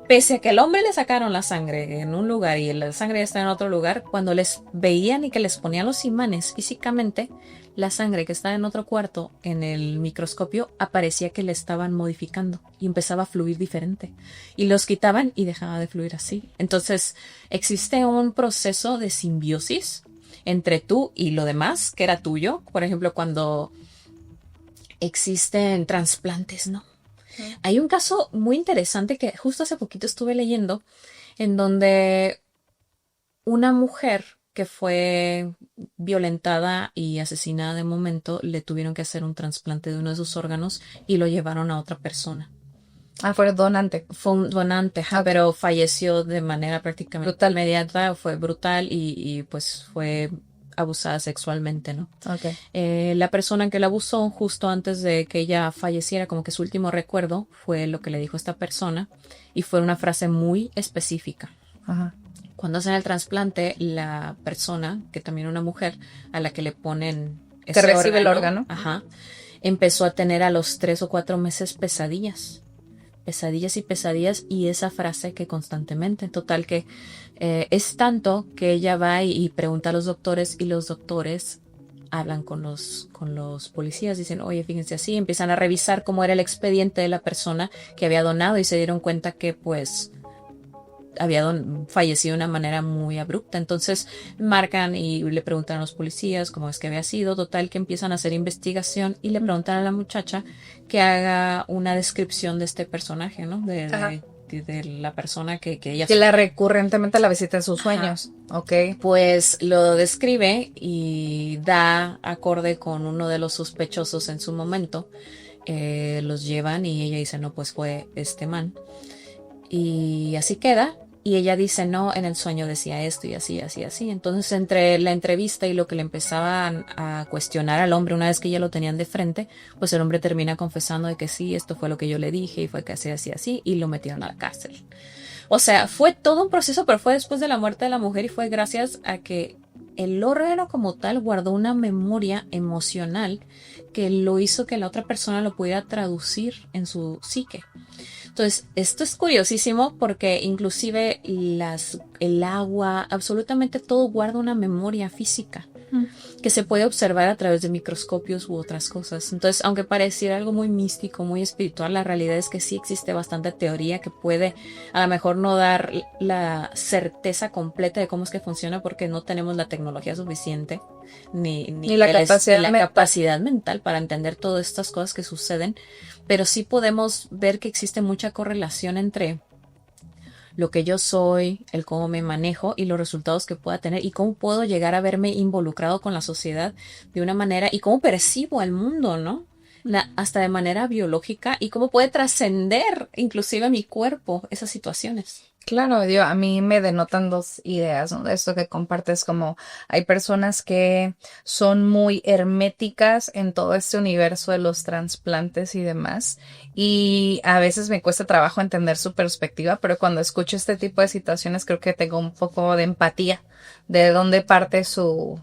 pese a que al hombre le sacaron la sangre en un lugar y la sangre está en otro lugar, cuando les veían y que les ponían los imanes físicamente, la sangre que estaba en otro cuarto en el microscopio aparecía que le estaban modificando y empezaba a fluir diferente. Y los quitaban y dejaba de fluir así. Entonces, existe un proceso de simbiosis entre tú y lo demás que era tuyo. Por ejemplo, cuando existen trasplantes, ¿no? Hay un caso muy interesante que justo hace poquito estuve leyendo, en donde una mujer que fue violentada y asesinada de momento, le tuvieron que hacer un trasplante de uno de sus órganos y lo llevaron a otra persona. Fue donante. Fue un donante, okay. Pero falleció de manera prácticamente brutal, inmediata, fue brutal y pues fue abusada sexualmente, ¿no? Okay. La persona que la abusó justo antes de que ella falleciera, como que su último recuerdo fue lo que le dijo esta persona y fue una frase muy específica. Ajá. Cuando hacen el trasplante, la persona, que también una mujer, a la que le ponen ese que recibe el órgano, empezó a tener a los 3 o 4 meses pesadillas y esa frase que constantemente, en total que es tanto que ella va y pregunta a los doctores y los doctores hablan con los policías, dicen, oye, fíjense así, empiezan a revisar cómo era el expediente de la persona que había donado y se dieron cuenta que pues había fallecido de una manera muy abrupta. Entonces marcan y le preguntan a los policías cómo es que había sido. Total que empiezan a hacer investigación y le preguntan a la muchacha que haga una descripción de este personaje, ¿no? De la persona que ella... Que la recurrentemente la visita en sus sueños. Ajá. Ok. Pues lo describe y da acorde con uno de los sospechosos en su momento. Los llevan y ella dice, no, pues fue este man. Y así queda. Y ella dice, no, en el sueño decía esto y así, así, así. Entonces, entre la entrevista y lo que le empezaban a cuestionar al hombre una vez que ya lo tenían de frente, pues el hombre termina confesando de que sí, esto fue lo que yo le dije y fue que así, así, así, y lo metieron a la cárcel. O sea, fue todo un proceso, pero fue después de la muerte de la mujer y fue gracias a que el órgano como tal guardó una memoria emocional que lo hizo que la otra persona lo pudiera traducir en su psique. Entonces, esto es curiosísimo porque inclusive el agua, absolutamente todo guarda una memoria física que se puede observar a través de microscopios u otras cosas. Entonces, aunque pareciera algo muy místico, muy espiritual, la realidad es que sí existe bastante teoría que puede a lo mejor no dar la certeza completa de cómo es que funciona porque no tenemos la tecnología suficiente ni la capacidad mental para entender todas estas cosas que suceden, pero sí podemos ver que existe mucha correlación entre lo que yo soy, el cómo me manejo y los resultados que pueda tener y cómo puedo llegar a verme involucrado con la sociedad de una manera y cómo percibo al mundo, ¿no? Hasta de manera biológica y cómo puede trascender inclusive a mi cuerpo esas situaciones. Claro, a mí me denotan dos ideas, ¿no? De esto que compartes, como hay personas que son muy herméticas en todo este universo de los trasplantes y demás, y a veces me cuesta trabajo entender su perspectiva, pero cuando escucho este tipo de situaciones creo que tengo un poco de empatía de dónde parte su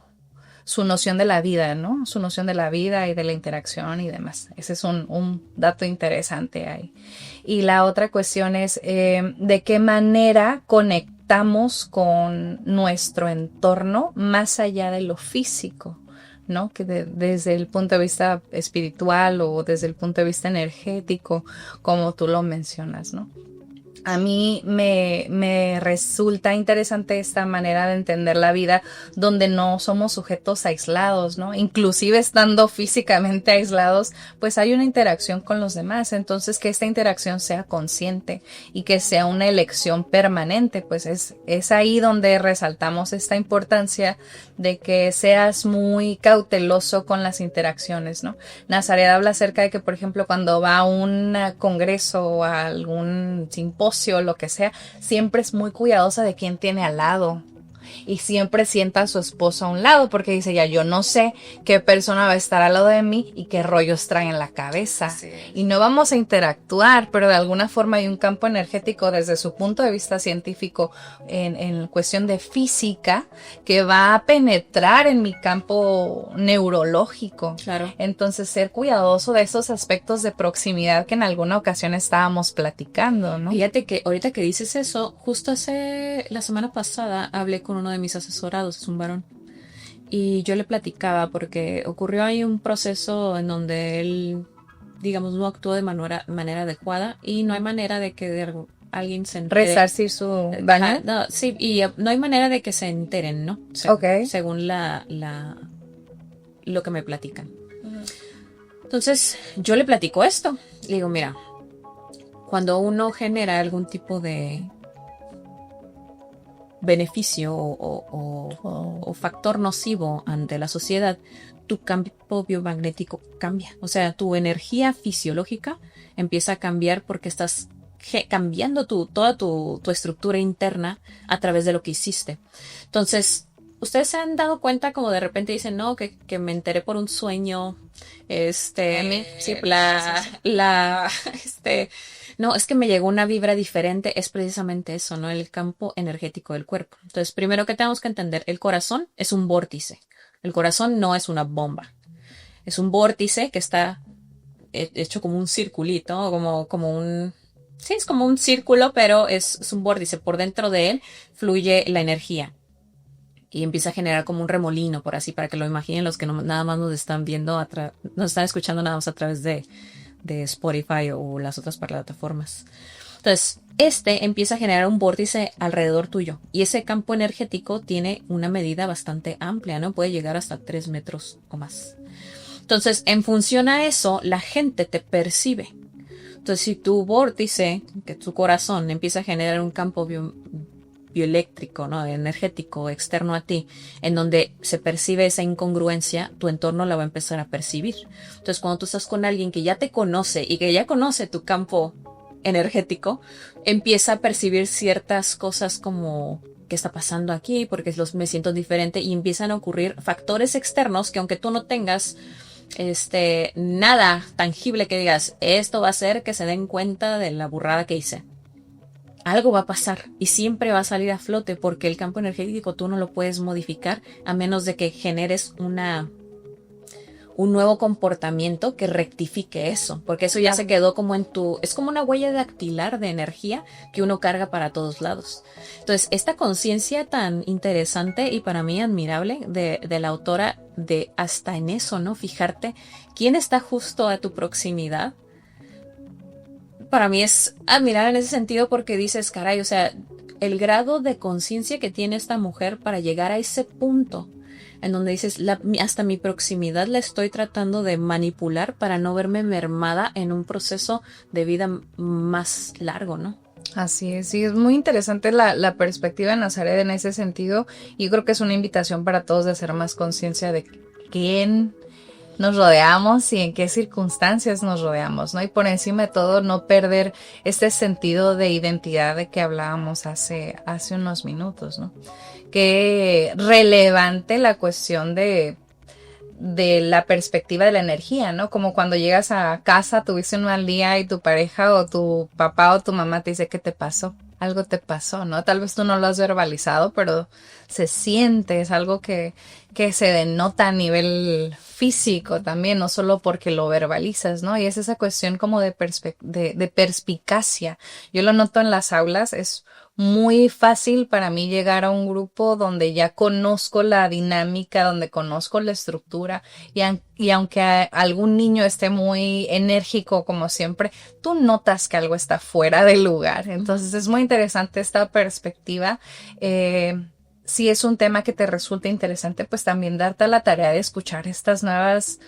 noción de la vida, ¿no? Su noción de la vida y de la interacción y demás. Ese es un dato interesante ahí. Y la otra cuestión es de qué manera conectamos con nuestro entorno más allá de lo físico, ¿no? Que desde el punto de vista espiritual o desde el punto de vista energético, como tú lo mencionas, ¿no? A mí me resulta interesante esta manera de entender la vida donde no somos sujetos aislados, ¿no? Inclusive estando físicamente aislados, pues hay una interacción con los demás. Entonces, que esta interacción sea consciente y que sea una elección permanente, pues es ahí donde resaltamos esta importancia de que seas muy cauteloso con las interacciones, ¿no? Nazaret habla acerca de que, por ejemplo, cuando va a un congreso o a algún simposio, o lo que sea, siempre es muy cuidadosa de quién tiene al lado y siempre sienta a su esposo a un lado porque dice, ya yo no sé qué persona va a estar al lado de mí y qué rollos trae en la cabeza, sí. Y no vamos a interactuar, pero de alguna forma hay un campo energético desde su punto de vista científico en cuestión de física que va a penetrar en mi campo neurológico. Claro. Entonces ser cuidadoso de esos aspectos de proximidad que en alguna ocasión estábamos platicando, ¿no? Fíjate que ahorita que dices eso, justo la semana pasada hablé con uno de mis asesorados, es un varón, y yo le platicaba porque ocurrió ahí un proceso en donde él, digamos, no actuó de manera adecuada y no hay manera de que alguien se entere. Resarcir su daño. No, sí, y no hay manera de que se enteren, ¿no? Okay. Según lo que me platican. Entonces, yo le platico esto. Le digo, mira, cuando uno genera algún tipo de beneficio o factor nocivo ante la sociedad, tu campo biomagnético cambia. O sea, tu energía fisiológica empieza a cambiar porque estás cambiando toda tu estructura interna a través de lo que hiciste. Entonces, ¿ustedes se han dado cuenta como de repente dicen, no, que me enteré por un sueño? Sí, no, es que me llegó una vibra diferente, es precisamente eso, ¿no? El campo energético del cuerpo. Entonces, primero que tenemos que entender, el corazón es un vórtice. El corazón no es una bomba. Es un vórtice que está hecho como un circulito, como un... Sí, es como un círculo, pero es un vórtice. Por dentro de él fluye la energía. Y empieza a generar como un remolino, por así, para que lo imaginen los que nada más nos están viendo, nos están escuchando nada más a través de Spotify o las otras plataformas. Entonces, empieza a generar un vórtice alrededor tuyo y ese campo energético tiene una medida bastante amplia, ¿no? Puede llegar hasta 3 metros o más. Entonces, en función a eso, la gente te percibe. Entonces, si tu vórtice, que tu corazón empieza a generar un campo bioeléctrico, ¿no? Energético externo a ti, en donde se percibe esa incongruencia, tu entorno la va a empezar a percibir. Entonces, cuando tú estás con alguien que ya te conoce y que ya conoce tu campo energético, empieza a percibir ciertas cosas como qué está pasando aquí, porque me siento diferente, y empiezan a ocurrir factores externos que aunque tú no tengas nada tangible que digas, esto va a hacer que se den cuenta de la burrada que hice. Algo va a pasar y siempre va a salir a flote porque el campo energético tú no lo puedes modificar a menos de que generes un nuevo comportamiento que rectifique eso, porque eso ya se quedó como es como una huella dactilar de energía que uno carga para todos lados. Entonces, esta conciencia tan interesante y para mí admirable de la autora, de hasta en eso, ¿no? Fijarte quién está justo a tu proximidad, para mí es admirable en ese sentido porque dices, caray, o sea, el grado de conciencia que tiene esta mujer para llegar a ese punto en donde dices, hasta mi proximidad la estoy tratando de manipular para no verme mermada en un proceso de vida más largo, ¿no? Así es, sí, es muy interesante la perspectiva de Nazaret en ese sentido, y creo que es una invitación para todos de hacer más conciencia de quién nos rodeamos y en qué circunstancias nos rodeamos, ¿no? Y por encima de todo, no perder este sentido de identidad de que hablábamos hace unos minutos, ¿no? Qué relevante la cuestión de la perspectiva de la energía, ¿no? Como cuando llegas a casa, tuviste un mal día y tu pareja o tu papá o tu mamá te dice, ¿qué te pasó? Algo te pasó, ¿no? Tal vez tú no lo has verbalizado, pero se siente, es algo que se denota a nivel físico también, no solo porque lo verbalizas, ¿no? Y es esa cuestión como de perspicacia. Yo lo noto en las aulas, es muy fácil para mí llegar a un grupo donde ya conozco la dinámica, donde conozco la estructura y aunque algún niño esté muy enérgico como siempre, tú notas que algo está fuera de lugar. Entonces es muy interesante esta perspectiva. Si es un tema que te resulta interesante, pues también darte la tarea de escuchar estas nuevas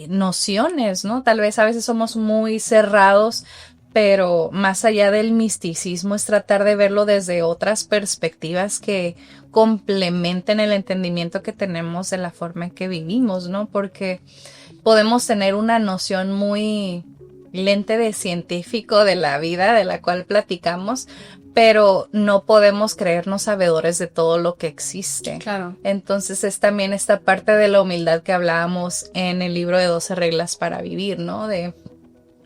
nociones, ¿no? Tal vez a veces somos muy cerrados, pero más allá del misticismo es tratar de verlo desde otras perspectivas que complementen el entendimiento que tenemos de la forma en que vivimos, ¿no? Porque podemos tener una noción muy lente de científico de la vida de la cual platicamos, pero no podemos creernos sabedores de todo lo que existe. Claro. Entonces es también esta parte de la humildad que hablábamos en el libro de 12 reglas para vivir, ¿no? De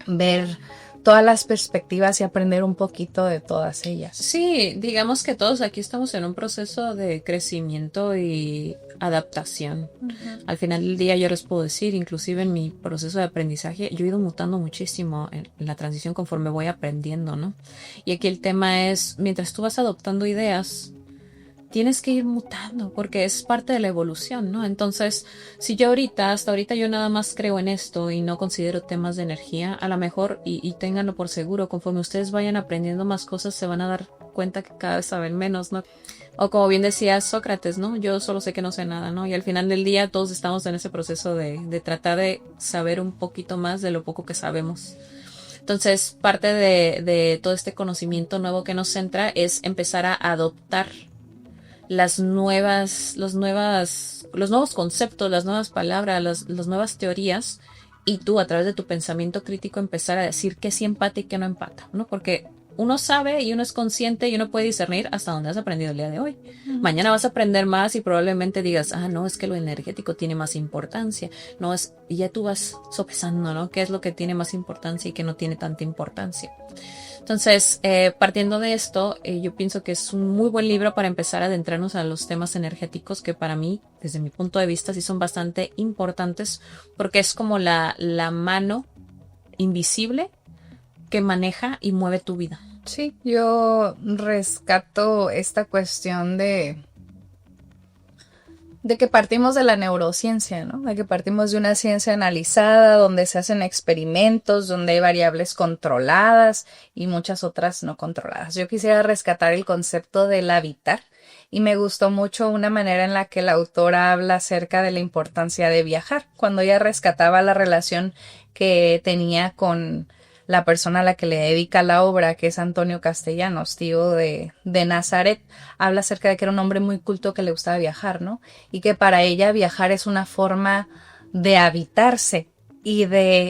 ver todas las perspectivas y aprender un poquito de todas ellas. Sí, digamos que todos aquí estamos en un proceso de crecimiento y adaptación. Al final del día yo les puedo decir, inclusive en mi proceso de aprendizaje, yo he ido mutando muchísimo en la transición conforme voy aprendiendo, ¿no? Y aquí el tema es, mientras tú vas adoptando ideas, tienes que ir mutando porque es parte de la evolución, ¿no? Entonces, si yo hasta ahorita yo nada más creo en esto y no considero temas de energía, a lo mejor, y ténganlo por seguro, conforme ustedes vayan aprendiendo más cosas, se van a dar cuenta que cada vez saben menos, ¿no? O como bien decía Sócrates, ¿no? Yo solo sé que no sé nada, ¿no? Y al final del día todos estamos en ese proceso de tratar de saber un poquito más de lo poco que sabemos. Entonces, parte de todo este conocimiento nuevo que nos centra es empezar a adoptar los nuevos conceptos, las nuevas palabras, las nuevas teorías, y tú a través de tu pensamiento crítico empezar a decir qué sí empata y qué no empata, ¿no? Porque uno sabe y uno es consciente y uno puede discernir hasta dónde has aprendido el día de hoy. Mañana vas a aprender más y probablemente digas, no, es que lo energético tiene más importancia, y ya tú vas sopesando, ¿no? ¿Qué es lo que tiene más importancia y qué no tiene tanta importancia? Entonces, partiendo de esto, yo pienso que es un muy buen libro para empezar a adentrarnos a los temas energéticos que para mí, desde mi punto de vista, sí son bastante importantes porque es como la mano invisible que maneja y mueve tu vida. Sí, yo rescato esta cuestión de De que partimos de la neurociencia, ¿no? De que partimos de una ciencia analizada, donde se hacen experimentos, donde hay variables controladas y muchas otras no controladas. Yo quisiera rescatar el concepto del habitar y me gustó mucho una manera en la que la autora habla acerca de la importancia de viajar, cuando ella rescataba la relación que tenía con la persona a la que le dedica la obra, que es Antonio Castellanos, tío de Nazaret. Habla acerca de que era un hombre muy culto que le gustaba viajar, ¿no? Y que para ella viajar es una forma de habitarse y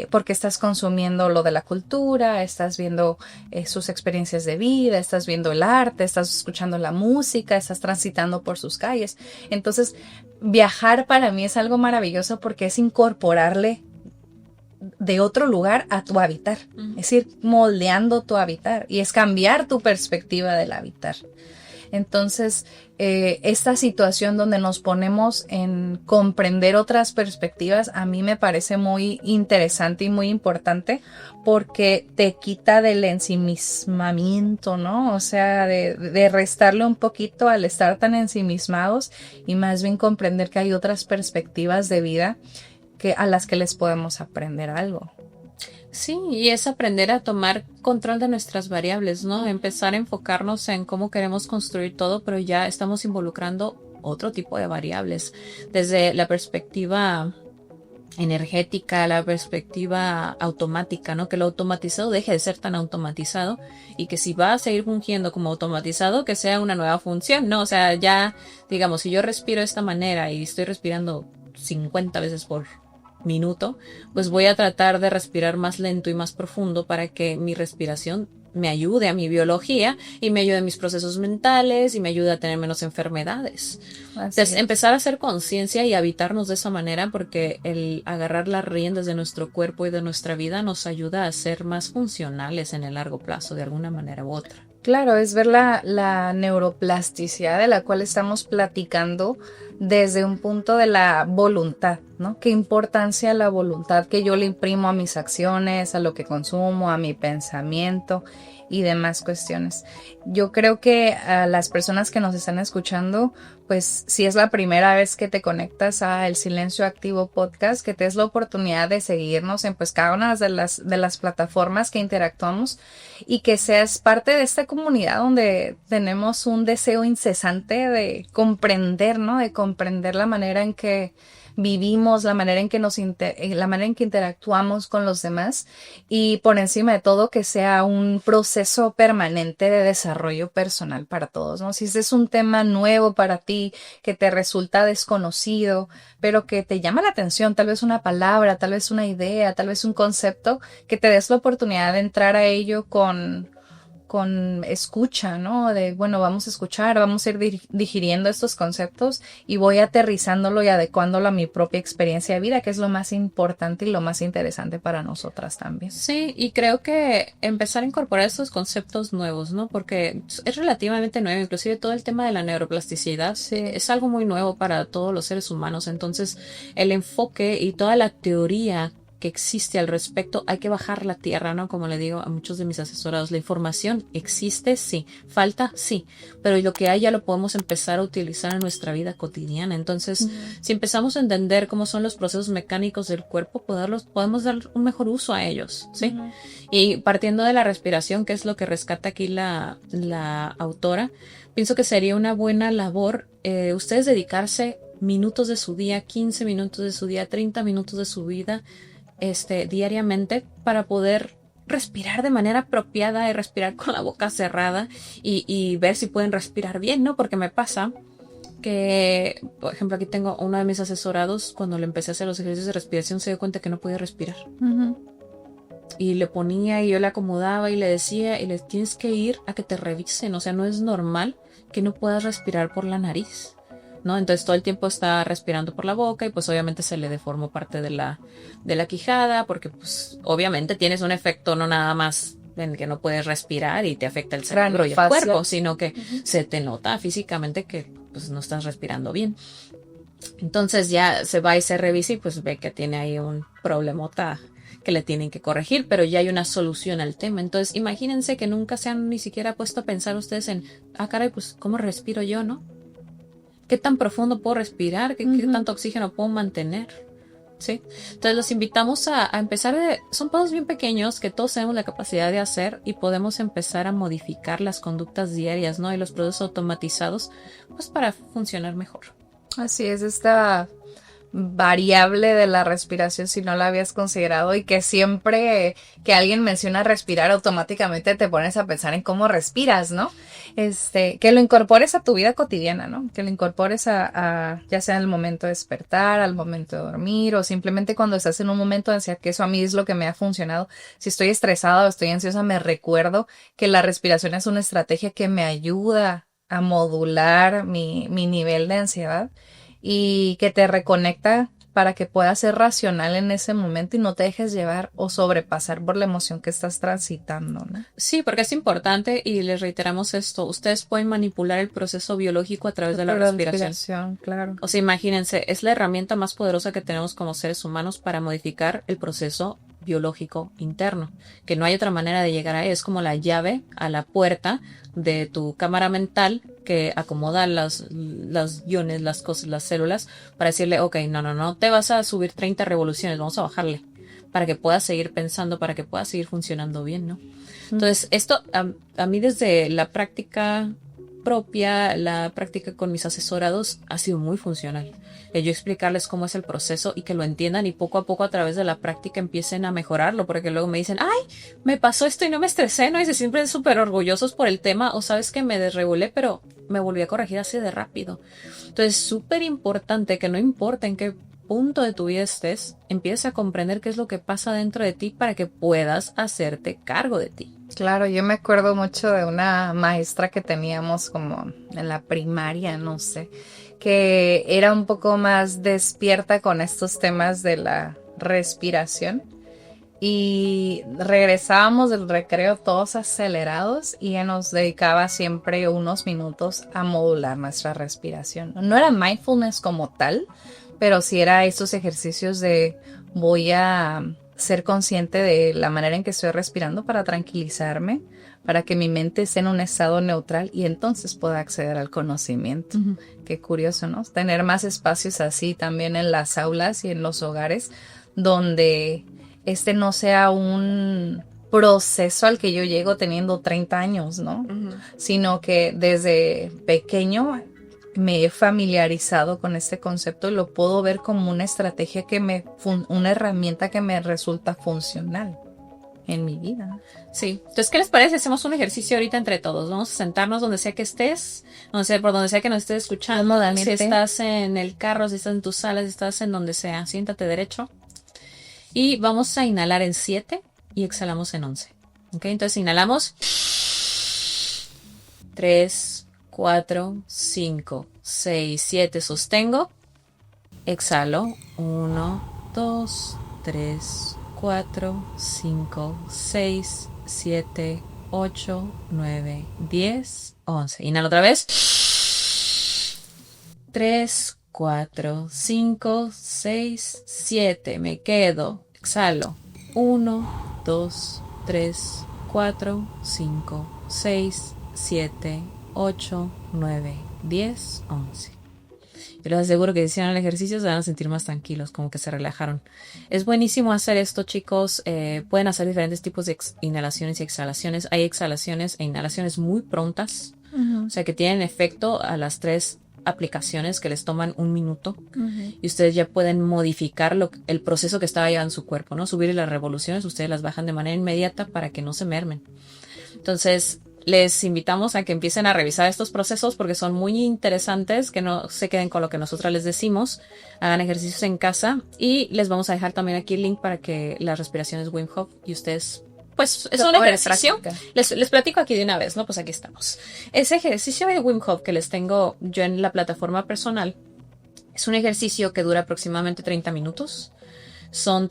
porque estás consumiendo lo de la cultura, estás viendo sus experiencias de vida, estás viendo el arte, estás escuchando la música, estás transitando por sus calles. Entonces, viajar para mí es algo maravilloso porque es incorporarle de otro lugar a tu habitar, es decir, moldeando tu habitar y es cambiar tu perspectiva del habitar. Entonces, esta situación donde nos ponemos en comprender otras perspectivas a mí me parece muy interesante y muy importante porque te quita del ensimismamiento, ¿no? O sea, de restarle un poquito al estar tan ensimismados y más bien comprender que hay otras perspectivas de vida a las que les podemos aprender algo. Sí, y es aprender a tomar control de nuestras variables, ¿no? Empezar a enfocarnos en cómo queremos construir todo, pero ya estamos involucrando otro tipo de variables, desde la perspectiva energética, la perspectiva automática, ¿no? Que lo automatizado deje de ser tan automatizado y que si va a seguir fungiendo como automatizado, que sea una nueva función, ¿no? O sea, ya, digamos, si yo respiro de esta manera y estoy respirando 50 veces por minuto, pues voy a tratar de respirar más lento y más profundo para que mi respiración me ayude a mi biología y me ayude a mis procesos mentales y me ayude a tener menos enfermedades. Entonces, empezar a hacer conciencia y habitarnos de esa manera porque el agarrar las riendas de nuestro cuerpo y de nuestra vida nos ayuda a ser más funcionales en el largo plazo de alguna manera u otra. Claro, es ver la neuroplasticidad de la cual estamos platicando desde un punto de la voluntad, ¿no? ¿Qué importancia la voluntad que yo le imprimo a mis acciones, a lo que consumo, a mi pensamiento y demás cuestiones? Yo creo que a las personas que nos están escuchando, pues si es la primera vez que te conectas a El Silencio Activo Podcast, que te des la oportunidad de seguirnos en pues cada una de las plataformas que interactuamos y que seas parte de esta comunidad donde tenemos un deseo incesante de comprender, ¿no? De comprender la manera en que vivimos, la manera en que la manera en que interactuamos con los demás y por encima de todo que sea un proceso permanente de desarrollo personal para todos, ¿no? Si este es un tema nuevo para ti, que te resulta desconocido, pero que te llama la atención, tal vez una palabra, tal vez una idea, tal vez un concepto, que te des la oportunidad de entrar a ello con escucha, ¿no? De, bueno, vamos a escuchar, vamos a ir digiriendo estos conceptos y voy aterrizándolo y adecuándolo a mi propia experiencia de vida, que es lo más importante y lo más interesante para nosotras también. Sí, y creo que empezar a incorporar estos conceptos nuevos, ¿no? Porque es relativamente nuevo, inclusive todo el tema de la neuroplasticidad es algo muy nuevo para todos los seres humanos, entonces el enfoque y toda la teoría que existe al respecto, hay que bajar la tierra, ¿no? Como le digo a muchos de mis asesorados, la información existe, sí, falta, sí, pero lo que hay ya lo podemos empezar a utilizar en nuestra vida cotidiana. Entonces, si empezamos a entender cómo son los procesos mecánicos del cuerpo, podemos dar un mejor uso a ellos, ¿sí? Y partiendo de la respiración, que es lo que rescata aquí la autora, pienso que sería una buena labor ustedes dedicarse minutos de su día, 15 minutos de su día, 30 minutos de su vida, diariamente para poder respirar de manera apropiada y respirar con la boca cerrada y ver si pueden respirar bien, ¿no? Porque me pasa que, por ejemplo, aquí tengo uno de mis asesorados, cuando le empecé a hacer los ejercicios de respiración se dio cuenta que no podía respirar. Y le ponía y yo le acomodaba y le decía y le tienes que ir a que te revisen, o sea, no es normal que no puedas respirar por la nariz, ¿no? Entonces todo el tiempo está respirando por la boca y pues obviamente se le deformó parte de la quijada porque pues obviamente tienes un efecto no nada más en que no puedes respirar y te afecta el cerebro y el cuerpo, sino que se te nota físicamente que pues no estás respirando bien. Entonces ya se va y se revisa y pues ve que tiene ahí un problemota que le tienen que corregir, pero ya hay una solución al tema. Entonces imagínense que nunca se han ni siquiera puesto a pensar ustedes en, caray, pues ¿cómo respiro yo, no? ¿Qué tan profundo puedo respirar? ¿Qué tanto oxígeno puedo mantener? ¿Sí? Entonces los invitamos a empezar son pasos bien pequeños que todos tenemos la capacidad de hacer y podemos empezar a modificar las conductas diarias, ¿no? Y los procesos automatizados, pues para funcionar mejor. Así es, esta variable de la respiración, si no la habías considerado, y que siempre que alguien menciona respirar, automáticamente te pones a pensar en cómo respiras, ¿no? Que lo incorpores a tu vida cotidiana, ¿no? Que lo incorpores ya sea en el momento de despertar, al momento de dormir, o simplemente cuando estás en un momento de ansiedad, que eso a mí es lo que me ha funcionado. Si estoy estresada o estoy ansiosa, me recuerdo que la respiración es una estrategia que me ayuda a modular mi nivel de ansiedad y que te reconecta para que puedas ser racional en ese momento y no te dejes llevar o sobrepasar por la emoción que estás transitando, ¿no? Sí, porque es importante y les reiteramos esto, ustedes pueden manipular el proceso biológico a través de la respiración. Claro. O sea, imagínense, es la herramienta más poderosa que tenemos como seres humanos para modificar el proceso biológico interno, que no hay otra manera de llegar a él, es como la llave a la puerta de tu cámara mental que acomoda los iones, las cosas, las células, para decirle, ok, no te vas a subir 30 revoluciones, vamos a bajarle, para que puedas seguir pensando, para que puedas seguir funcionando bien, ¿no? Entonces, esto a mí desde la práctica propia, la práctica con mis asesorados ha sido muy funcional. Yo explicarles cómo es el proceso y que lo entiendan y poco a poco a través de la práctica empiecen a mejorarlo, porque luego me dicen, ay, me pasó esto y no me estresé, ¿no? Y se sienten súper orgullosos por el tema, o sabes que me desregulé, pero me volví a corregir así de rápido. Entonces, súper importante que no importa en qué punto de tu vida estés, empieces a comprender qué es lo que pasa dentro de ti para que puedas hacerte cargo de ti. Claro, yo me acuerdo mucho de una maestra que teníamos como en la primaria, no sé, que era un poco más despierta con estos temas de la respiración y regresábamos del recreo todos acelerados y ella nos dedicaba siempre unos minutos a modular nuestra respiración. No era mindfulness como tal, pero sí era estos ejercicios de voy a ser consciente de la manera en que estoy respirando para tranquilizarme, para que mi mente esté en un estado neutral y entonces pueda acceder al conocimiento. Uh-huh. Qué curioso, ¿no? Tener más espacios así también en las aulas y en los hogares donde no sea un proceso al que yo llego teniendo 30 años, ¿no? Uh-huh. Sino que desde pequeño me he familiarizado con este concepto y lo puedo ver como una estrategia una herramienta que me resulta funcional en mi vida. Sí. Entonces, ¿qué les parece? Hacemos un ejercicio ahorita entre todos. Vamos a sentarnos donde sea que estés, por donde sea que nos estés escuchando. Si estás en el carro, si estás en tu sala, si estás en donde sea, siéntate derecho. Y vamos a inhalar en 7 y exhalamos en 11. ¿Ok? Entonces, inhalamos. 3, 4, 5, 6, 7, sostengo, exhalo, 1, 2, 3, 4, 5, 6, 7, 8, 9, 10, 11. Inhalo otra vez. 3, 4, 5, 6, 7. Me quedo. Exhalo. 1, 2, 3, 4, 5, 6, 7, 8, 9, 10, 11. Yo les aseguro que si hicieron el ejercicio se van a sentir más tranquilos, como que se relajaron. Es buenísimo hacer esto, chicos. Pueden hacer diferentes tipos de inhalaciones y exhalaciones. Hay exhalaciones e inhalaciones muy prontas, uh-huh. O sea que tienen efecto a las 3 aplicaciones que les toman 1 minuto, uh-huh. Y ustedes ya pueden modificar el proceso que estaba llevando su cuerpo, ¿no? Subir las revoluciones, ustedes las bajan de manera inmediata para que no se mermen. Entonces, les invitamos a que empiecen a revisar estos procesos porque son muy interesantes, que no se queden con lo que nosotras les decimos, hagan ejercicios en casa y les vamos a dejar también aquí el link para que las respiraciones Wim Hof y ustedes, pues es un ejercicio, les platico aquí de una vez, ¿no? Pues aquí estamos. Ese ejercicio de Wim Hof que les tengo yo en la plataforma personal es un ejercicio que dura aproximadamente 30 minutos. Son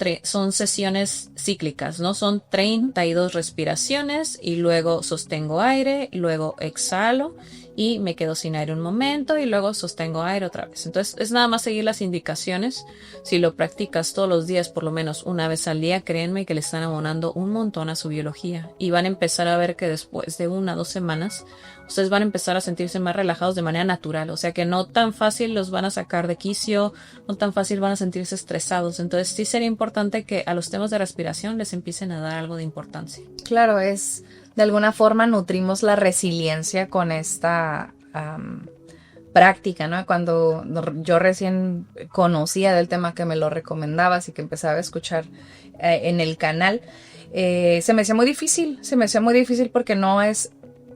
sesiones cíclicas, ¿no? Son 32 respiraciones y luego sostengo aire, luego exhalo y me quedo sin aire un momento y luego sostengo aire otra vez. Entonces es nada más seguir las indicaciones. Si lo practicas todos los días, por lo menos una vez al día, créanme que le están abonando un montón a su biología y van a empezar a ver que después de 1 o 2 semanas ustedes van a empezar a sentirse más relajados de manera natural, o sea que no tan fácil los van a sacar de quicio, no tan fácil van a sentirse estresados. Entonces sí sería importante que a los temas de respiración les empiecen a dar algo de importancia. Claro, es de alguna forma nutrimos la resiliencia con esta práctica, ¿no? Cuando yo recién conocía del tema, que me lo recomendabas y que empezaba a escuchar en el canal, se me hacía muy difícil porque no es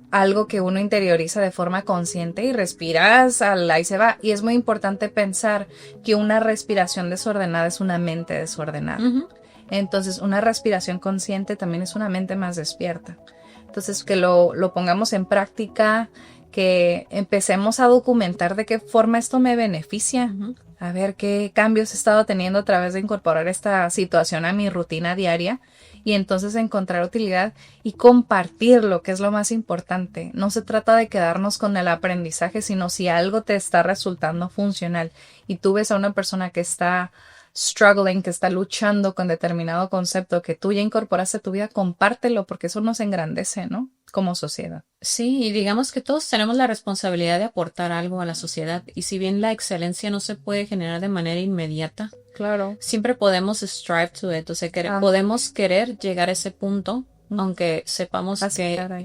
algo que uno interioriza de forma consciente y respiras, ahí se va. Y es muy importante pensar que una respiración desordenada es una mente desordenada. Uh-huh. Entonces, una respiración consciente también es una mente más despierta. Entonces, que lo pongamos en práctica, que empecemos a documentar de qué forma esto me beneficia. Uh-huh. A ver qué cambios he estado teniendo a través de incorporar esta situación a mi rutina diaria. Y entonces encontrar utilidad y compartirlo, que es lo más importante. No se trata de quedarnos con el aprendizaje, sino si algo te está resultando funcional y tú ves a una persona que está struggling, que está luchando con determinado concepto que tú ya incorporaste a tu vida, compártelo, porque eso nos engrandece, ¿no? Como sociedad. Sí, y digamos que todos tenemos la responsabilidad de aportar algo a la sociedad, y si bien la excelencia no se puede generar de manera inmediata, claro, siempre podemos strive to it, o sea, podemos querer llegar a ese punto, aunque sepamos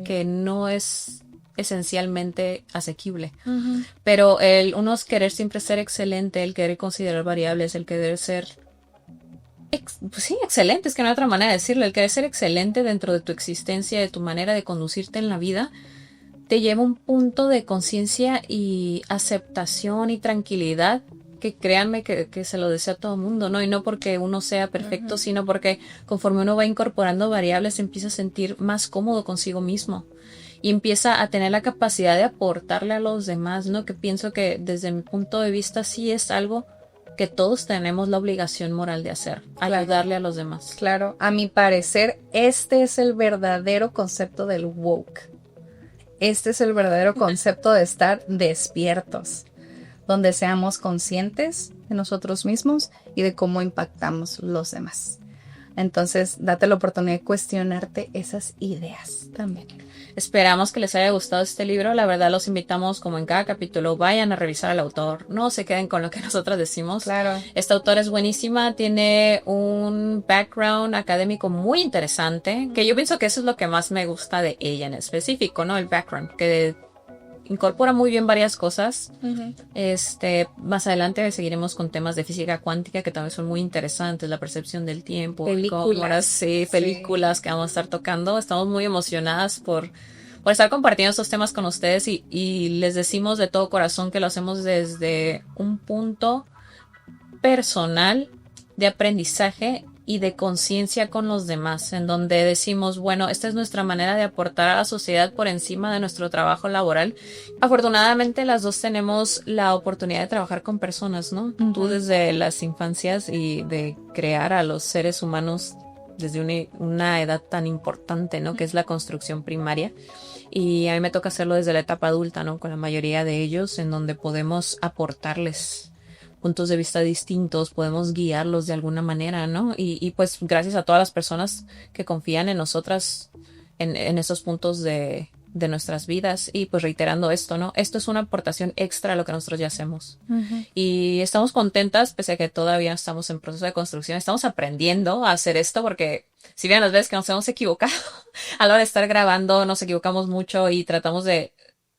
que no es esencialmente asequible. Uh-huh. Pero uno es querer siempre ser excelente, el querer considerar variables, el querer ser pues sí, excelente, es que no hay otra manera de decirlo. El querer ser excelente dentro de tu existencia, de tu manera de conducirte en la vida, te lleva a un punto de conciencia y aceptación y tranquilidad que créanme que se lo desea a todo el mundo, ¿no? Y no porque uno sea perfecto, uh-huh, sino porque conforme uno va incorporando variables, empieza a sentir más cómodo consigo mismo y empieza a tener la capacidad de aportarle a los demás, ¿no? Que pienso que desde mi punto de vista sí es algo que todos tenemos la obligación moral de hacer, claro, ayudarle a los demás. Claro, a mi parecer, este es el verdadero concepto del woke. Este es el verdadero concepto de estar despiertos, donde seamos conscientes de nosotros mismos y de cómo impactamos los demás. Entonces, date la oportunidad de cuestionarte esas ideas también. Esperamos que les haya gustado este libro. La verdad, los invitamos, como en cada capítulo, vayan a revisar al autor. No se queden con lo que nosotras decimos. Claro. Esta autora es buenísima. Tiene un background académico muy interesante, que yo pienso que eso es lo que más me gusta de ella en específico, ¿no? El background, que incorpora muy bien varias cosas. Uh-huh. Más adelante seguiremos con temas de física cuántica que también son muy interesantes, la percepción del tiempo, películas que vamos a estar tocando. Estamos muy emocionadas por estar compartiendo estos temas con ustedes y les decimos de todo corazón que lo hacemos desde un punto personal de aprendizaje y de conciencia con los demás, en donde decimos, bueno, esta es nuestra manera de aportar a la sociedad por encima de nuestro trabajo laboral. Afortunadamente las dos tenemos la oportunidad de trabajar con personas, ¿no? Uh-huh. Tú desde las infancias y de crear a los seres humanos desde una edad tan importante, ¿no? Que es la construcción primaria. Y a mí me toca hacerlo desde la etapa adulta, ¿no? Con la mayoría de ellos, en donde podemos aportarles puntos de vista distintos, podemos guiarlos de alguna manera, ¿no? Y pues gracias a todas las personas que confían en nosotras en esos puntos de nuestras vidas. Y pues reiterando esto, ¿no? Esto es una aportación extra a lo que nosotros ya hacemos. Uh-huh. Y estamos contentas, pese a que todavía estamos en proceso de construcción, estamos aprendiendo a hacer esto, porque si bien las veces que nos hemos equivocado, a la hora de estar grabando nos equivocamos mucho y tratamos de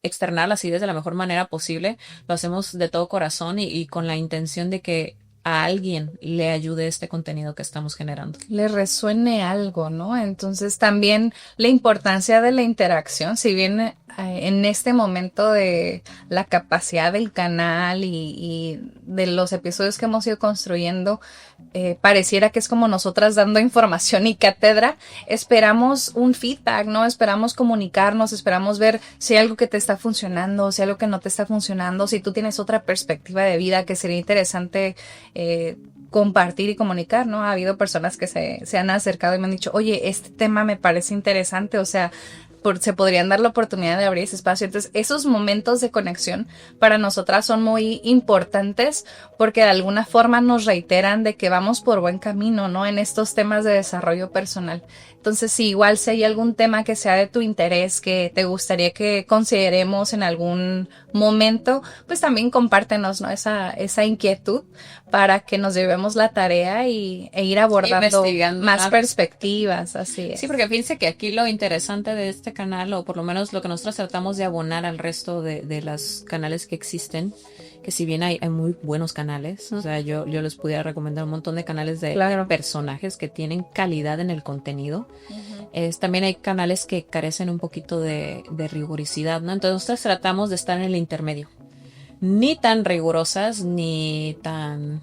externar las ideas de la mejor manera posible, lo hacemos de todo corazón y con la intención de que a alguien le ayude este contenido que estamos generando. Le resuene algo, ¿no? Entonces también la importancia de la interacción, si bien en este momento de la capacidad del canal y de los episodios que hemos ido construyendo, pareciera que es como nosotras dando información y cátedra, esperamos un feedback, ¿no? Esperamos comunicarnos, esperamos ver si hay algo que te está funcionando, si hay algo que no te está funcionando, si tú tienes otra perspectiva de vida que sería interesante compartir y comunicar, ¿no? Ha habido personas que se han acercado y me han dicho, oye, este tema me parece interesante, o sea, se podrían dar la oportunidad de abrir ese espacio. Entonces, esos momentos de conexión para nosotras son muy importantes porque de alguna forma nos reiteran de que vamos por buen camino, ¿no? En estos temas de desarrollo personal. Entonces, si igual si hay algún tema que sea de tu interés, que te gustaría que consideremos en algún momento, pues también compártenos, ¿no? Esa inquietud para que nos llevemos la tarea e ir abordando más perspectivas, así es. Sí, porque fíjense que aquí lo interesante de este canal, o por lo menos lo que nosotros tratamos de abonar al resto de los canales que existen, que si bien hay muy buenos canales, o sea, yo les pudiera recomendar un montón de canales de personajes que tienen calidad en el contenido. También hay canales que carecen un poquito de rigorosidad, ¿no? Entonces nosotros tratamos de estar en el intermedio. Ni tan rigurosas, ni tan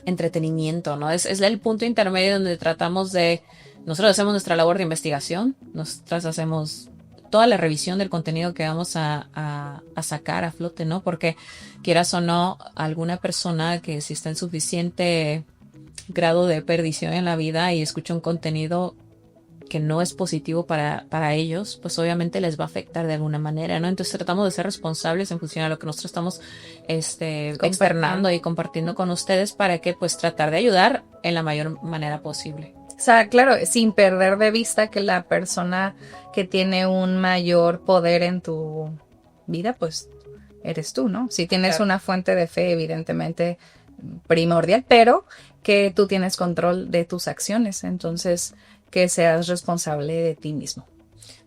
entretenimiento, ¿no? Es el punto intermedio donde tratamos de... Nosotros hacemos nuestra labor de investigación, nosotras hacemos toda la revisión del contenido que vamos a sacar a flote, ¿no? Porque quieras o no, alguna persona que si está en suficiente grado de perdición en la vida y escucha un contenido que no es positivo para ellos, pues obviamente les va a afectar de alguna manera, ¿no? Entonces tratamos de ser responsables en función a lo que nosotros estamos externando y compartiendo con ustedes para que pues tratar de ayudar en la mayor manera posible. O sea, claro, sin perder de vista que la persona que tiene un mayor poder en tu vida, pues eres tú, ¿no? Si tienes una fuente de fe, evidentemente primordial, pero que tú tienes control de tus acciones, entonces que seas responsable de ti mismo.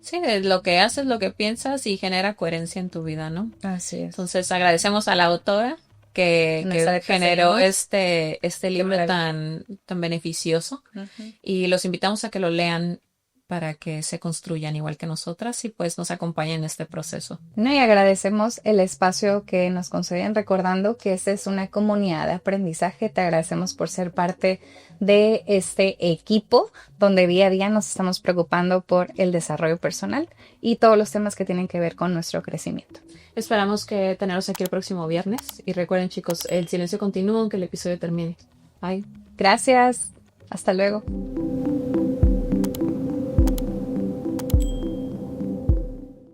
Sí, lo que haces, lo que piensas y genera coherencia en tu vida, ¿no? Así es. Entonces agradecemos a la autora que generó este libro tan beneficioso y los invitamos a que lo lean para que se construyan igual que nosotras y pues nos acompañen en este proceso. No, y agradecemos el espacio que nos conceden, recordando que esta es una comunidad de aprendizaje. Te agradecemos por ser parte de este equipo donde día a día nos estamos preocupando por el desarrollo personal y todos los temas que tienen que ver con nuestro crecimiento. Esperamos que tenerlos aquí el próximo viernes y recuerden, chicos, el silencio continúa aunque el episodio termine. Bye. Gracias. Hasta luego.